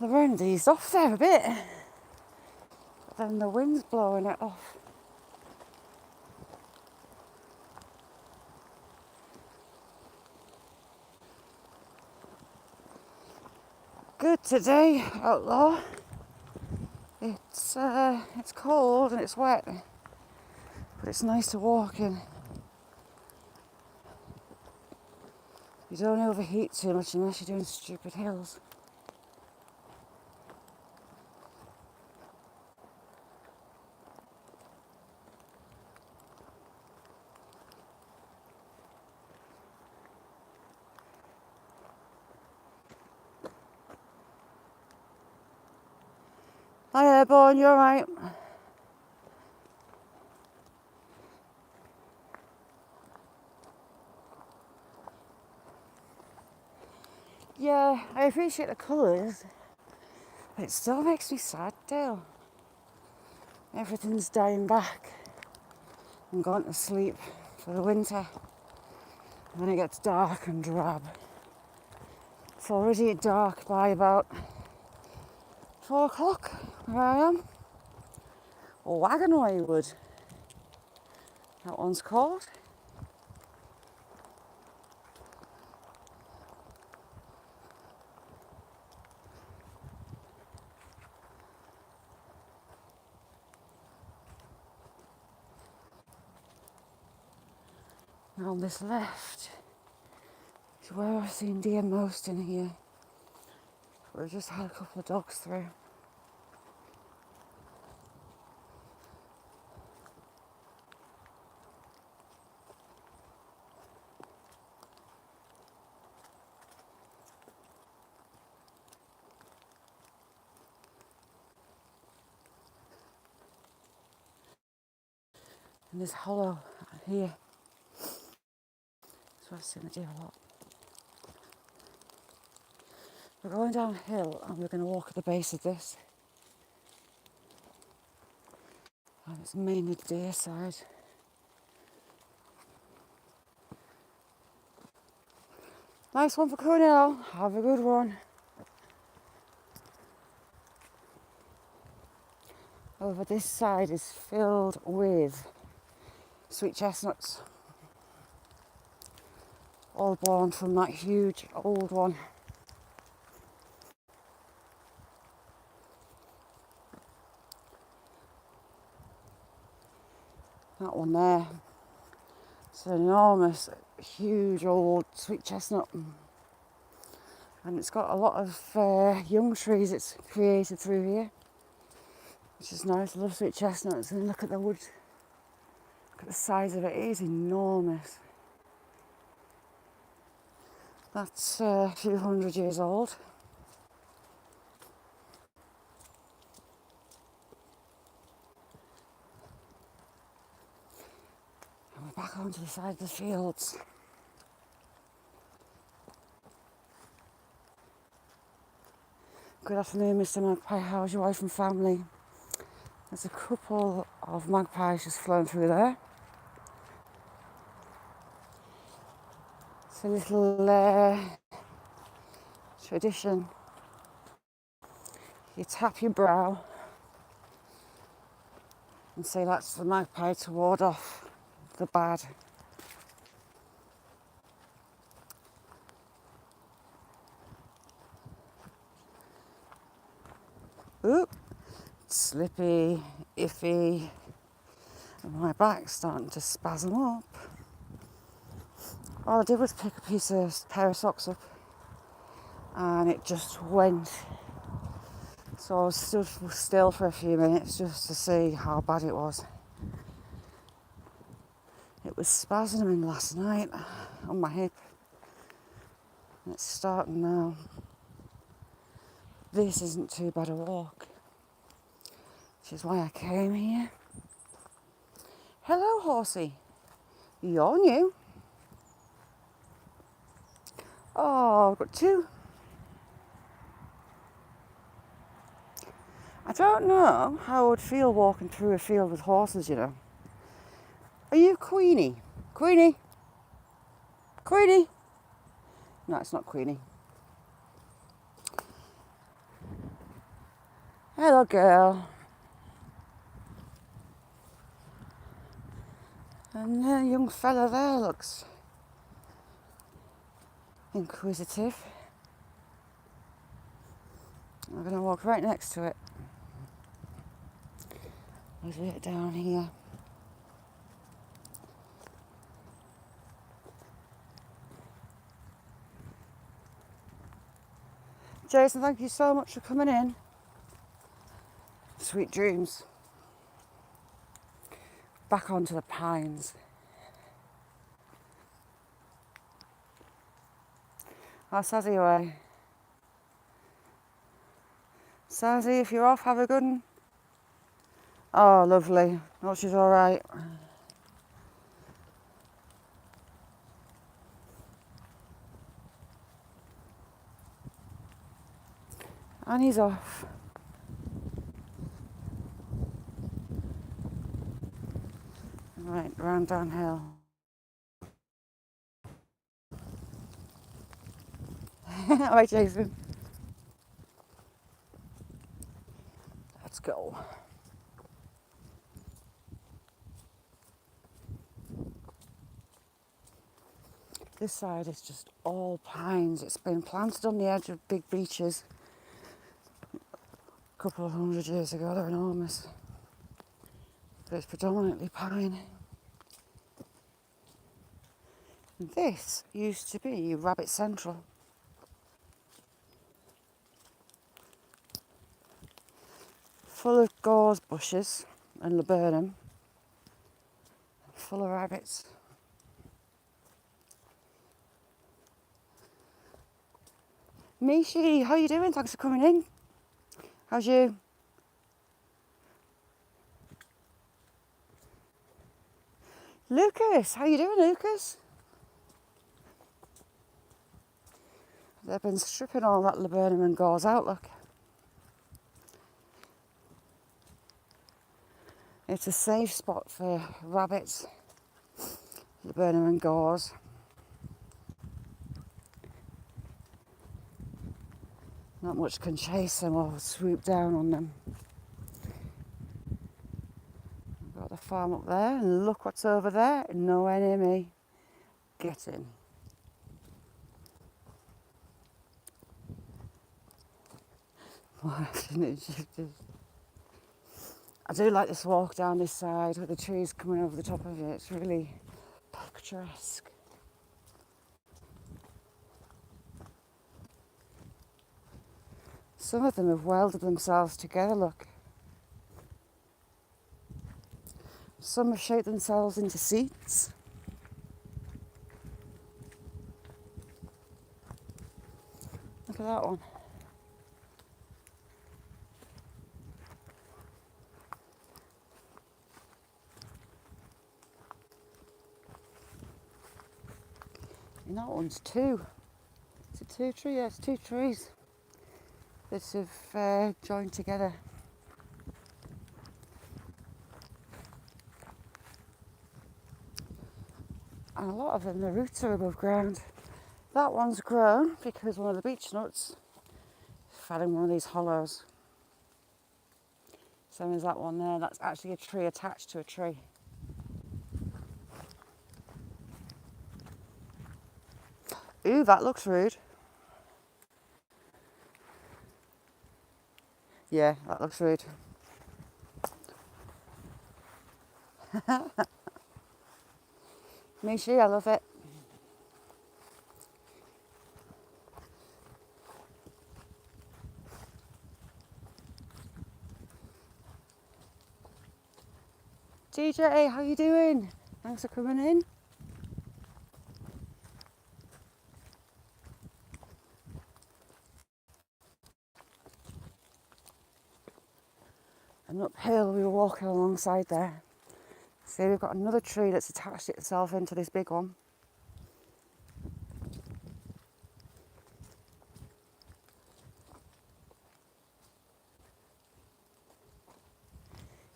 Speaker 1: The wind eased off there a bit. But then the wind's blowing it off. Good today, Outlaw. It's cold and it's wet, but it's nice to walk in. You don't overheat too much unless you're doing stupid hills. Hi, Airborne, you alright? Yeah, I appreciate the colours, but it still makes me sad, Dale. Everything's dying back and gone to sleep for the winter. And then it gets dark and drab. It's already dark by about 4 o'clock where I am. Or Wagonway Wood, that one's called. Now on this left is where I've seen deer most in here. We've just had a couple of dogs through. And this hollow here, so I've seen the deer a lot. We're going downhill and we're going to walk at the base of this. And it's mainly the deer side. Nice one for Cornell. Have a good one. Over this side is filled with sweet chestnuts. All born from that huge old one. That one there. It's an enormous, huge old sweet chestnut. And it's got a lot of young trees it's created through here. Which is nice. I love sweet chestnuts. And look at the wood. Look at the size of it. It is enormous. That's a few hundred years old. And we're back onto the side of the fields. Good afternoon, Mr. Magpie. How's your wife and family? There's a couple of magpies just flown through there. It's a little tradition. You tap your brow and say that's the magpie to ward off the bad. Ooh, slippy, iffy, and my back's starting to spasm up. All I did was pick a pair of socks up and it just went. So I was stood still for a few minutes just to see how bad it was. It was spasming last night on my hip. And it's starting now. This isn't too bad a walk, which is why I came here. Hello, horsey. You're new. Oh, I've got two. I don't know how I would feel walking through a field with horses, you know. Are you Queenie? Queenie? Queenie? No, it's not Queenie. Hello, girl. And the young fella there looks inquisitive. I'm going to walk right next to it. I'll do it down here. Jason, thank you so much for coming in. Sweet dreams. Back onto the pines. Oh, Sazzy away. Sazzy, if you're off, have a good one. Oh, lovely. Oh, she's all right. And he's off. Right, round downhill. All right, Jason. Let's go. This side is just all pines. It's been planted on the edge of big beeches a couple of 100 years ago. They're enormous. But it's predominantly pine. This used to be Rabbit Central. Full of gorse bushes and laburnum. Full of rabbits. Mishi, how you doing? Thanks for coming in. How's you? Lucas, how you doing, Lucas? They've been stripping all that laburnum and gorse out, look. It's a safe spot for rabbits, laburnum and gorse. Not much can chase them or swoop down on them. I've got the farm up there, and look what's over there. No enemy. Get in. I do like this walk down this side with the trees coming over the top of it. It's really picturesque. Some of them have welded themselves together, look. Some have shaped themselves into seats. Look at that one. And that one's two. It's a two tree, yeah, it's two trees that have joined together. And a lot of them, the roots are above ground. That one's grown because one of the beech nuts fell in one of these hollows. Same as that one there, that's actually a tree attached to a tree. Ooh, that looks rude. Yeah, that looks rude. Me too, I love it. DJ, how you doing? Thanks for coming in. And uphill we were walking alongside there. See, we've got another tree that's attached itself into this big one.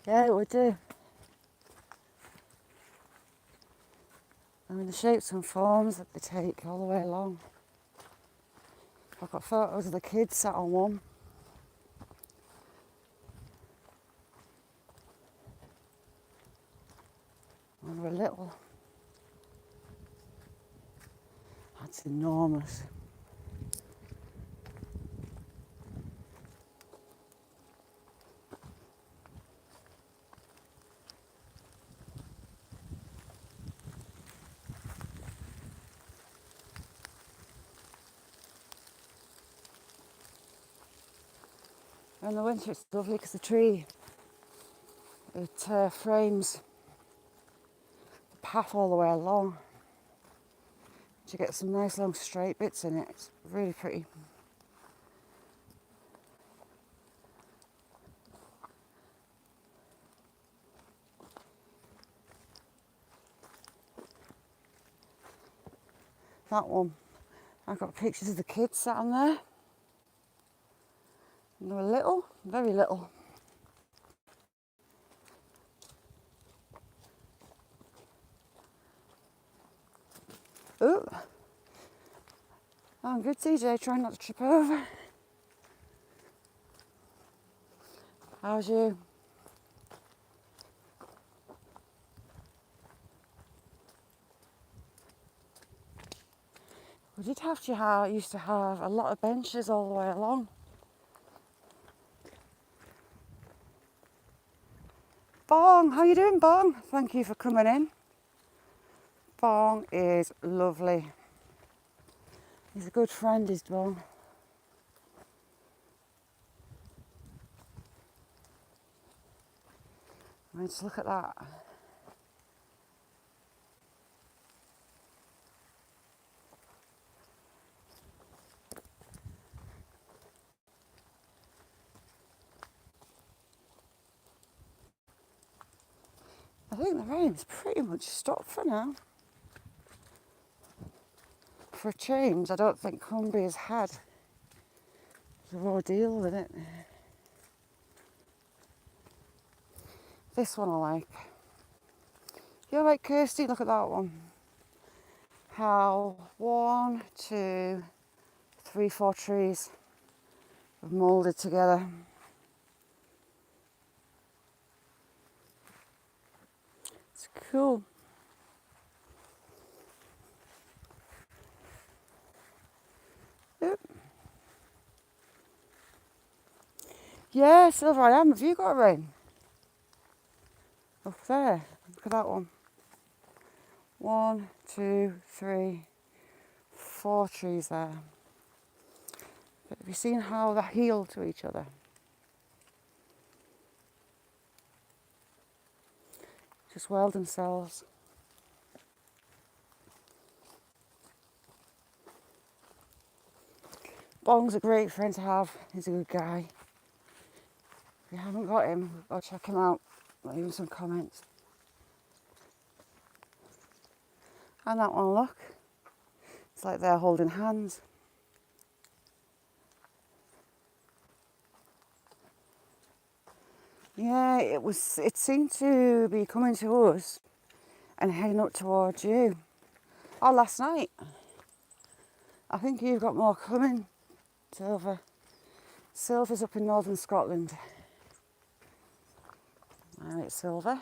Speaker 1: Yeah, it would do. I mean, the shapes and forms that they take all the way along. I've got photos of the kids sat on one. When they were little. That's enormous. In the winter it's lovely because the tree, it frames the path all the way along. You get some nice long straight bits in it. It's really pretty. That one, I've got pictures of the kids sat on there. And they were little, very little. Ooh. I'm good, TJ, trying not to trip over. How's you? We did have to used to have a lot of benches all the way along. Bong, how you doing, Bong? Thank you for coming in. Bong is lovely. He's a good friend, is Bong. Let's look at that. I think the rain's pretty much stopped for now. For a change, I don't think Cumbria's had a raw deal with it. This one I like. You like Kirsty? Look at that one. How 1, 2, 3, 4 trees have moulded together. It's cool. Yep. Yeah, Silver, I am. Have you got a rain? Up there. Look at that one. 1, 2, 3, 4 trees there. But have you seen how they heal to each other? Just weld themselves. Bong's a great friend to have. He's a good guy. If you haven't got him, go check him out. Leave him some comments. And that one, look. It's like they're holding hands. Yeah, it seemed to be coming to us and heading up towards you. Oh, last night. I think you've got more coming, Silver. Silver's up in northern Scotland. Alright, Silver.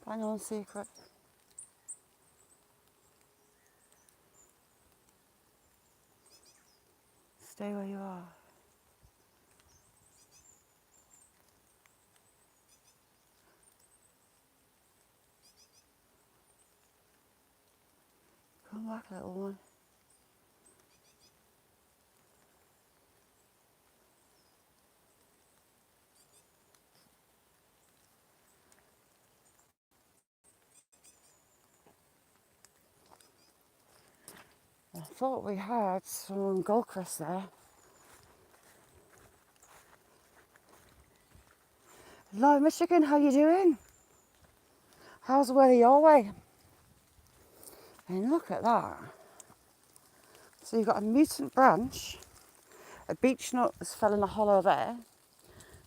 Speaker 1: Bang on, secret. Stay where you are. Come back, little one. I thought we had some goldcrest there. Hello, Michigan, how you doing? How's the weather your way? And look at that. So you've got a mutant branch, a beech nut that's fell in a hollow there.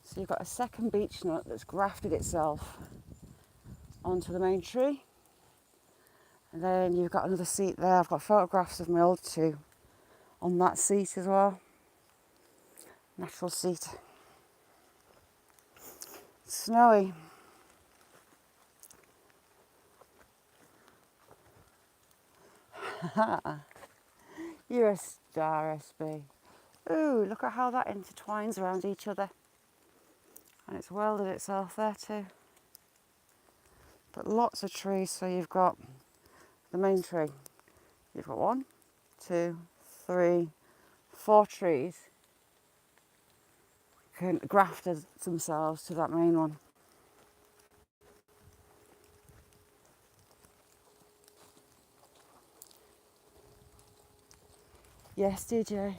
Speaker 1: So you've got a second beech nut that's grafted itself onto the main tree. And then you've got another seat there. I've got photographs of my old two on that seat as well. Natural seat. Snowy. You're a star, SB. Ooh, look at how that intertwines around each other. And it's welded itself there too. But lots of trees, so you've got the main tree. You've got 1, 2, 3, 4 trees can grafted themselves to that main one. Yes, DJ.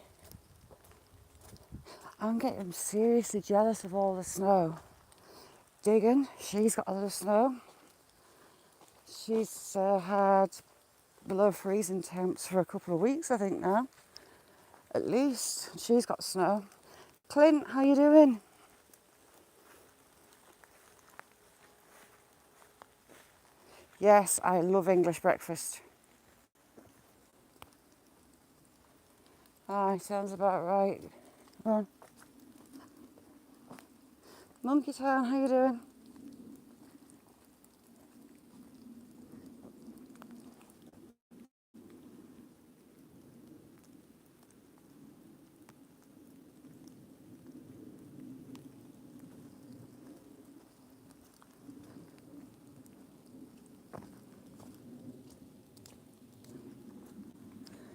Speaker 1: I'm getting seriously jealous of all the snow. Diggin, she's got a lot of snow. She's had below freezing temps for a couple of weeks, I think now. At least she's got snow. Clint, how you doing? Yes, I love English breakfast. Aye, sounds about right. Come on. Monkey Town, how you doing?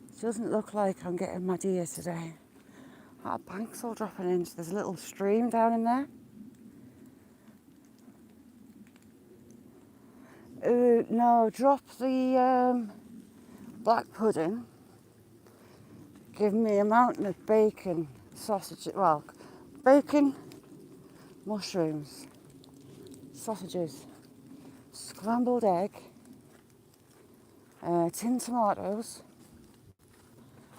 Speaker 1: It doesn't look like I'm getting my deer today. Our bank's all dropping in, so there's a little stream down in there. No, drop the black pudding. Give me a mountain of bacon, sausage, well, bacon, mushrooms, sausages, scrambled egg, tin tomatoes,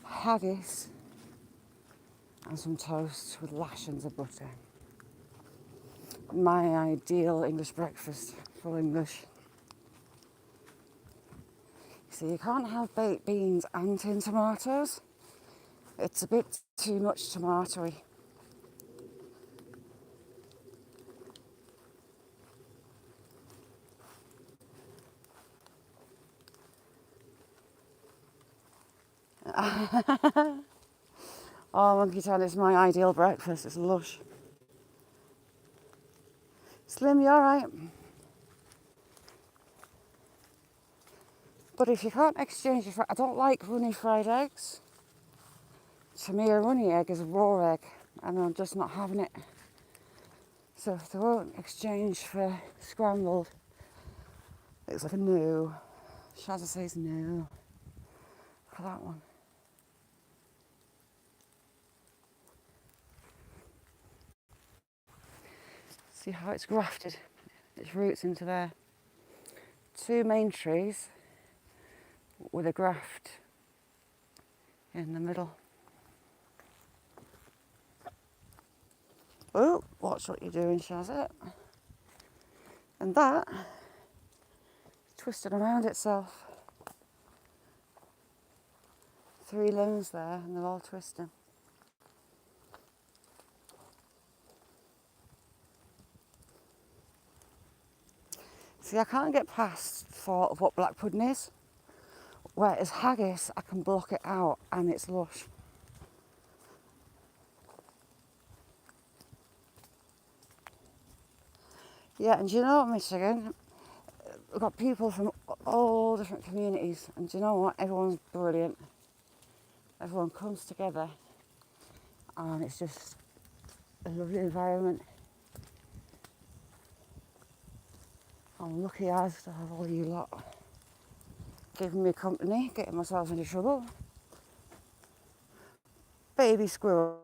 Speaker 1: haggis, and some toast with lashings of butter. My ideal English breakfast, full English. So you can't have baked beans and tin tomatoes. It's a bit too much tomatoey. Oh, Monkey Town is my ideal breakfast. It's lush. Slim, you alright? But if you can't exchange your I don't like runny fried eggs. To me, a runny egg is a raw egg, and I'm just not having it. So if they won't exchange for scrambled, it's like a no. Shazza says no. Look at that one. See how it's grafted its roots into there. 2 main trees with a graft in the middle. Oh, watch what you're doing, Shazza. And that twisted around itself. 3 limbs there, and they're all twisting. See, I can't get past thought of what black pudding is. Whereas haggis, I can block it out and it's lush. Yeah, and do you know what, Michigan? We've got people from all different communities, and do you know what? Everyone's brilliant. Everyone comes together, and it's just a lovely environment. I'm lucky as to have all you lot giving me company, getting myself into trouble. Baby squirrel.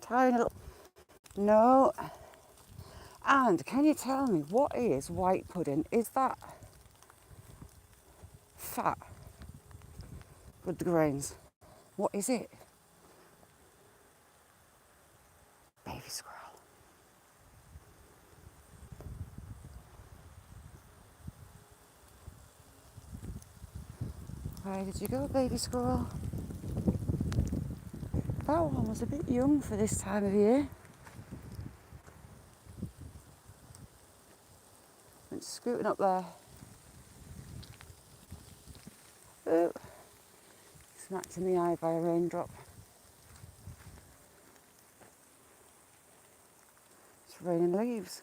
Speaker 1: Tiny little. No. And can you tell me what is white pudding? Is that fat with the grains? What is it? Baby squirrel. Where did you go, baby squirrel? That one was a bit young for this time of year. Went scooting up there. Oh, smacked in the eye by a raindrop. It's raining leaves.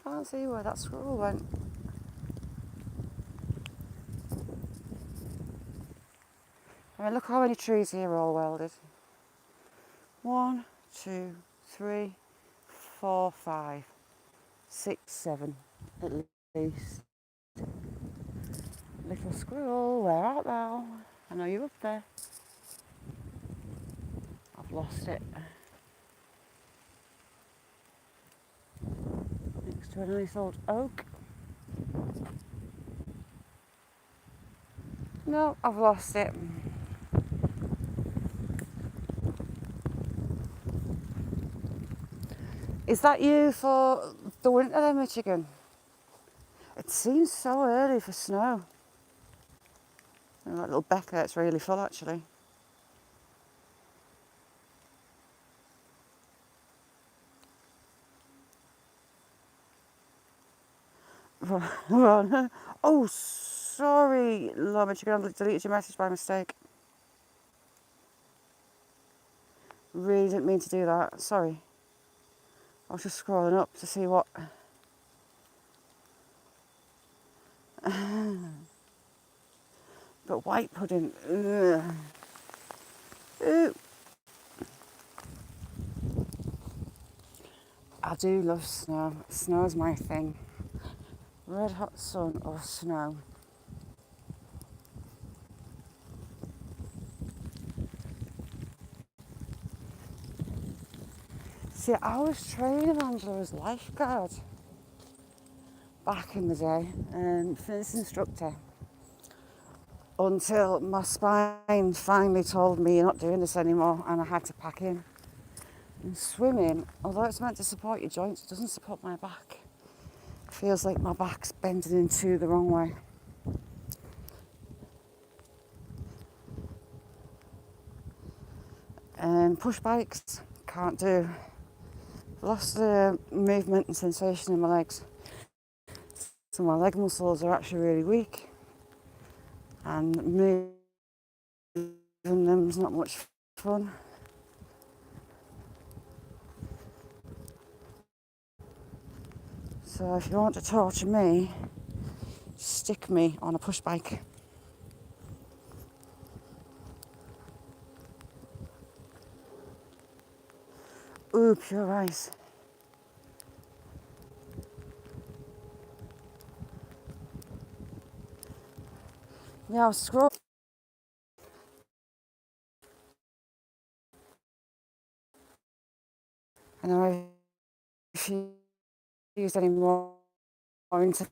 Speaker 1: Can't see where that squirrel went. I mean, look how many trees here are all welded. 1, 2, 3, 4, 5, 6, 7 at least. Little squirrel, where art thou? I know you're up there. I've lost it. Next to a nice old oak. No, I've lost it. Is that you for the winter then, Michigan? It seems so early for snow. And that little beck there, it's really full actually. Run. Oh, sorry, Law Michigan, I deleted your message by mistake. Really didn't mean to do that, sorry. I was just scrolling up to see what... But white pudding, ugh. Ooh. I do love snow. Snow's my thing. Red hot sun or snow. See, I was training Angela as lifeguard back in the day, and fitness instructor, until my spine finally told me you're not doing this anymore, and I had to pack in. And swimming, although it's meant to support your joints, it doesn't support my back. It feels like my back's bending into the wrong way. And push bikes, can't do. Lost the movement and sensation in my legs. So my leg muscles are actually really weak. And moving them's not much fun. So if you want to torture me, stick me on a push bike. Ooh, pure ice. Yeah, I'll scroll. And I refuse any more into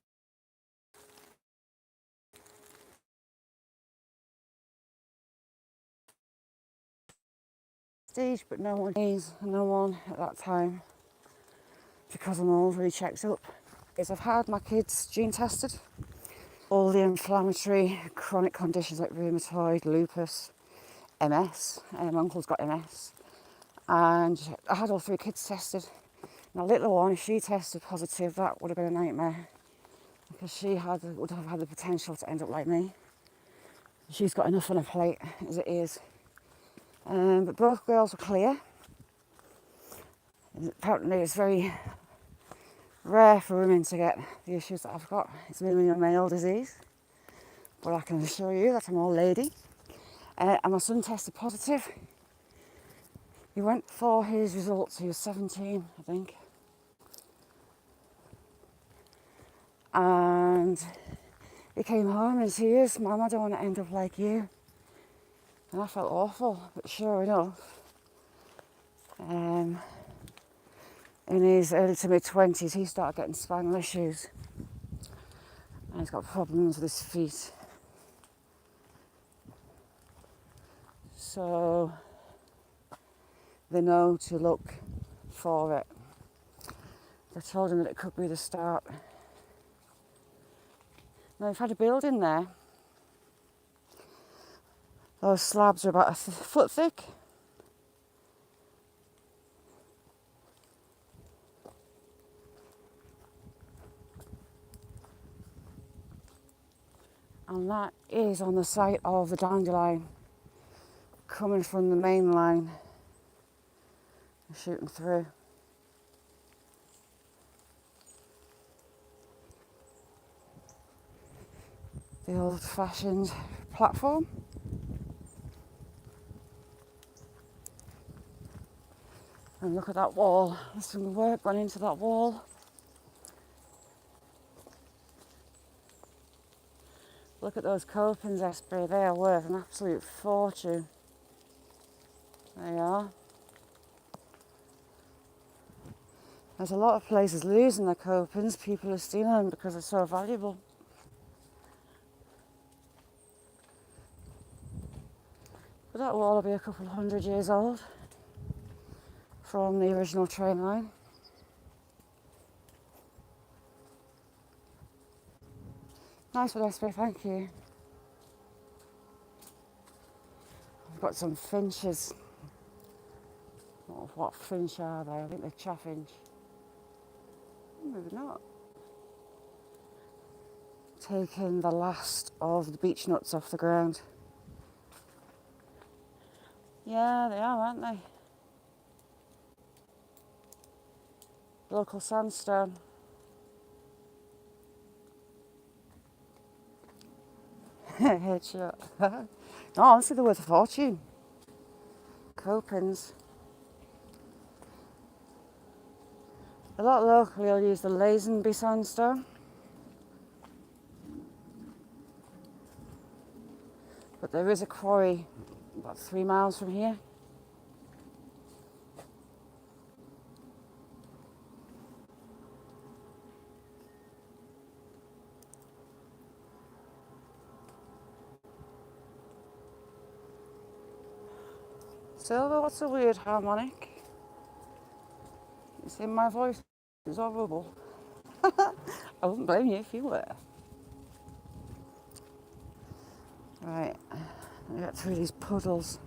Speaker 1: stage, but no one is, no one at that time, because I'm all really checked up. Is I've had my kids gene tested, all the inflammatory chronic conditions like rheumatoid, lupus, MS. My uncle's got MS, and I had all 3 kids tested. My little one, if she tested positive, that would have been a nightmare, because she would have had the potential to end up like me. She's got enough on her plate as it is. But both girls were clear. Apparently it's very rare for women to get the issues that I've got. It's mainly a male disease. But I can assure you that I'm all lady. And my son tested positive. He went for his results. He was 17, I think. And he came home in tears. Mum, I don't want to end up like you. And I felt awful, but sure enough, in his early to mid-20s, he started getting spinal issues. And he's got problems with his feet. So they know to look for it. They told him that it could be the start. Now, we've had a building there. Those slabs are about a foot thick. And that is on the site of the dandelion, coming from the main line, shooting through. The old-fashioned platform. And look at that wall. There's some work gone into that wall. Look at those copings, Esprit. They are worth an absolute fortune. They are. There's a lot of places losing their copings. People are stealing them because they're so valuable. But that wall will be a couple of 100 years old from the original train line. Nice one, Esprit, thank you. I've got some finches. Oh, what finch are they? I think they're chaffinch. Maybe not. Taking the last of the beech nuts off the ground. Yeah, they are, aren't they? Local sandstone. Headshot. No, honestly, they're worth a fortune. Copings. A lot locally will use the Lazenby sandstone. But there is a quarry about 3 miles from here. Silver, what's a weird harmonic? You see, my voice is horrible. I wouldn't blame you if you were. Right, I get through these puddles.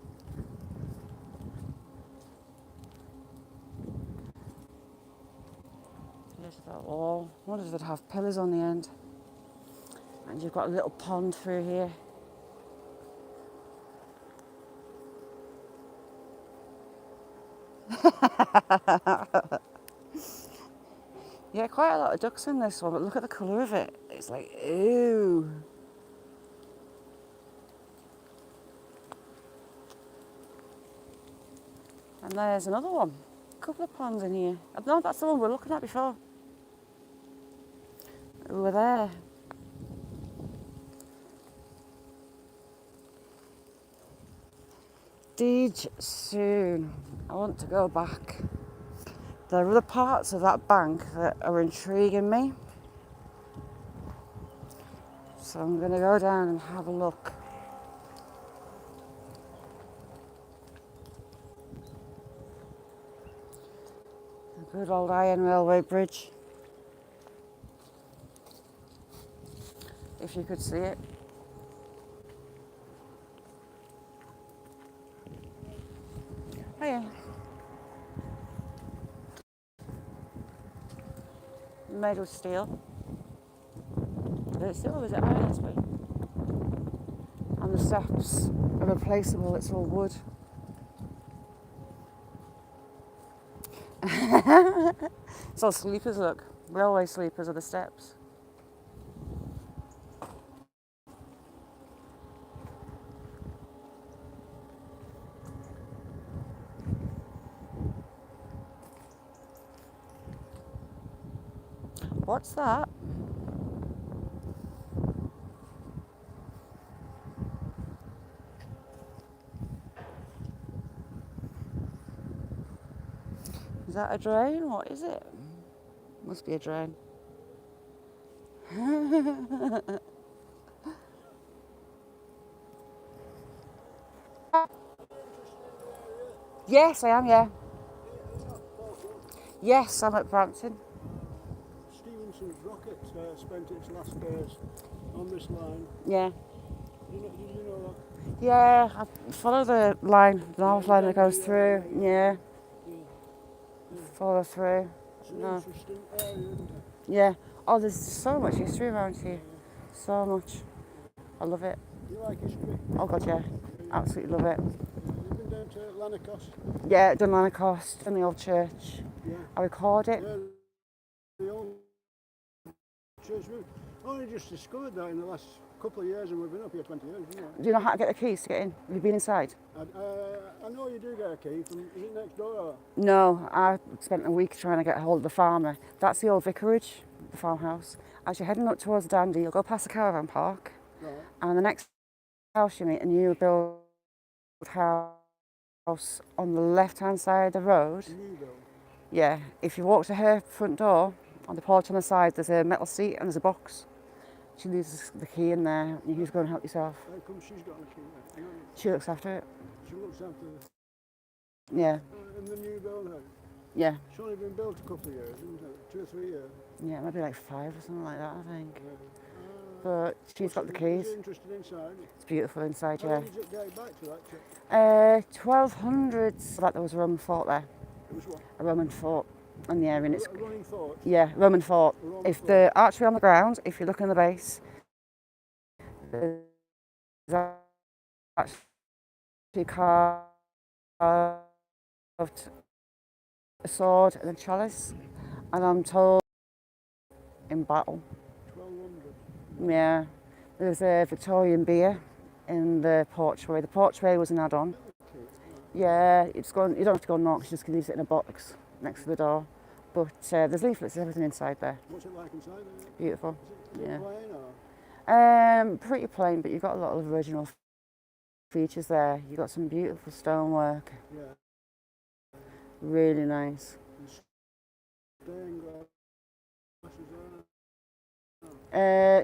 Speaker 1: There's that wall. I wonder if they'd have pillars on the end. And you've got a little pond through here. Yeah, quite a lot of ducks in this one, but look at the colour of it. It's like, ew. And there's another one. A couple of ponds in here. No, that's the one we were looking at before. We were there. Deej soon. I want to go back. There are other parts of that bank that are intriguing me. So I'm going to go down and have a look. The good old Iron Railway Bridge. If you could see it. Oh yeah. Made of steel. Is it steel or is it iron? And the steps are replaceable, it's all wood. It's all sleepers, look. Railway sleepers are the steps. What's that? Is that a drain? What is it? Must be a drain. Yes, I am, yeah. Yes, I'm at Brampton.
Speaker 2: Stevenson's rocket spent its last days on this line.
Speaker 1: Yeah.
Speaker 2: Did you know that?
Speaker 1: Yeah, I follow the line, the north line that goes through. Yeah, follow through.
Speaker 2: It's an
Speaker 1: No.
Speaker 2: interesting area, isn't it?
Speaker 1: Yeah. Oh, there's so much history around here. So much. I love it.
Speaker 2: You like history?
Speaker 1: Oh God, yeah. Absolutely love it.
Speaker 2: You've been down to Lanercost?
Speaker 1: Yeah, done Lanercost, done the old church.
Speaker 2: Yeah.
Speaker 1: I record it.
Speaker 2: Yeah, the old church. We've only just discovered that in the last couple of years, and we've been up here 20 years, you know.
Speaker 1: Do you know how to get the keys to get in? Have you been inside?
Speaker 2: I know you do get a key from, is it next door or?
Speaker 1: No, I spent a week trying to get hold of the farmer. That's the old vicarage, the farmhouse. As you're heading up towards Dandy, you'll go past the caravan park,
Speaker 2: Right.
Speaker 1: and the next house you meet, a new build house on the left-hand side of the road.
Speaker 2: New build.
Speaker 1: Yeah, if you walk to her front door, on the porch on the side, there's a metal seat and there's a box. She leaves the key in there, and you can just go and help yourself.
Speaker 2: How come she's got a key there?
Speaker 1: She looks after it.
Speaker 2: She looks after
Speaker 1: Yeah,
Speaker 2: in the new build house.
Speaker 1: yeah,
Speaker 2: It's only been built a couple of years, isn't it? 2 or 3 years.
Speaker 1: yeah, maybe like 5 or something like that, I think.
Speaker 2: Yeah.
Speaker 1: But she's got the keys.
Speaker 2: Is you interested inside?
Speaker 1: It's beautiful inside,
Speaker 2: How
Speaker 1: yeah.
Speaker 2: long does it date back to that church?
Speaker 1: 1200s, like there was a Roman fort there.
Speaker 2: It was what?
Speaker 1: A Roman fort on the area, and it's,
Speaker 2: A running fort?
Speaker 1: yeah, Roman fort.
Speaker 2: A Roman
Speaker 1: If
Speaker 2: fort.
Speaker 1: the archery on the ground, if you look in the base, there's actually carved a sword and a chalice, and I'm told in battle.
Speaker 2: 1200.
Speaker 1: Yeah, there's a Victorian beer in the porchway. The porchway was an add-on.
Speaker 2: Okay.
Speaker 1: Yeah, it's gone. You don't have to go and knock. You just can leave it in a box next to the door. But there's leaflets and everything inside there.
Speaker 2: What's it like inside there?
Speaker 1: Beautiful.
Speaker 2: Is it
Speaker 1: Yeah.
Speaker 2: plain or?
Speaker 1: Pretty plain, but you've got a lot of original features there. You've got some beautiful stonework.
Speaker 2: Yeah.
Speaker 1: Really nice.
Speaker 2: And stained glass as well.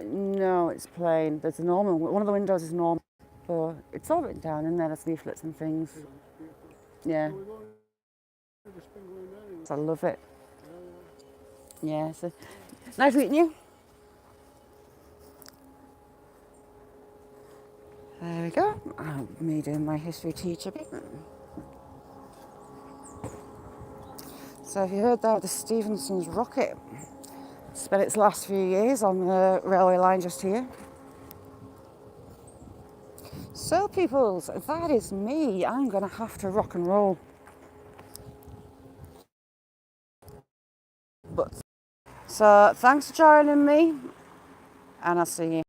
Speaker 1: No, it's plain. There's a normal. One of the windows is normal, but it's all written down in there. There's leaflets and things.
Speaker 2: Beautiful.
Speaker 1: Yeah,
Speaker 2: So we've only just been going down.
Speaker 1: so I love it. Yeah, so nice meeting you. There we go. Me doing my history teacher bit. So have you heard that the Stephenson's rocket spent its last few years on the railway line just here? So peoples, that is me. I'm gonna have to rock and roll. But so thanks for joining me, and I'll see you.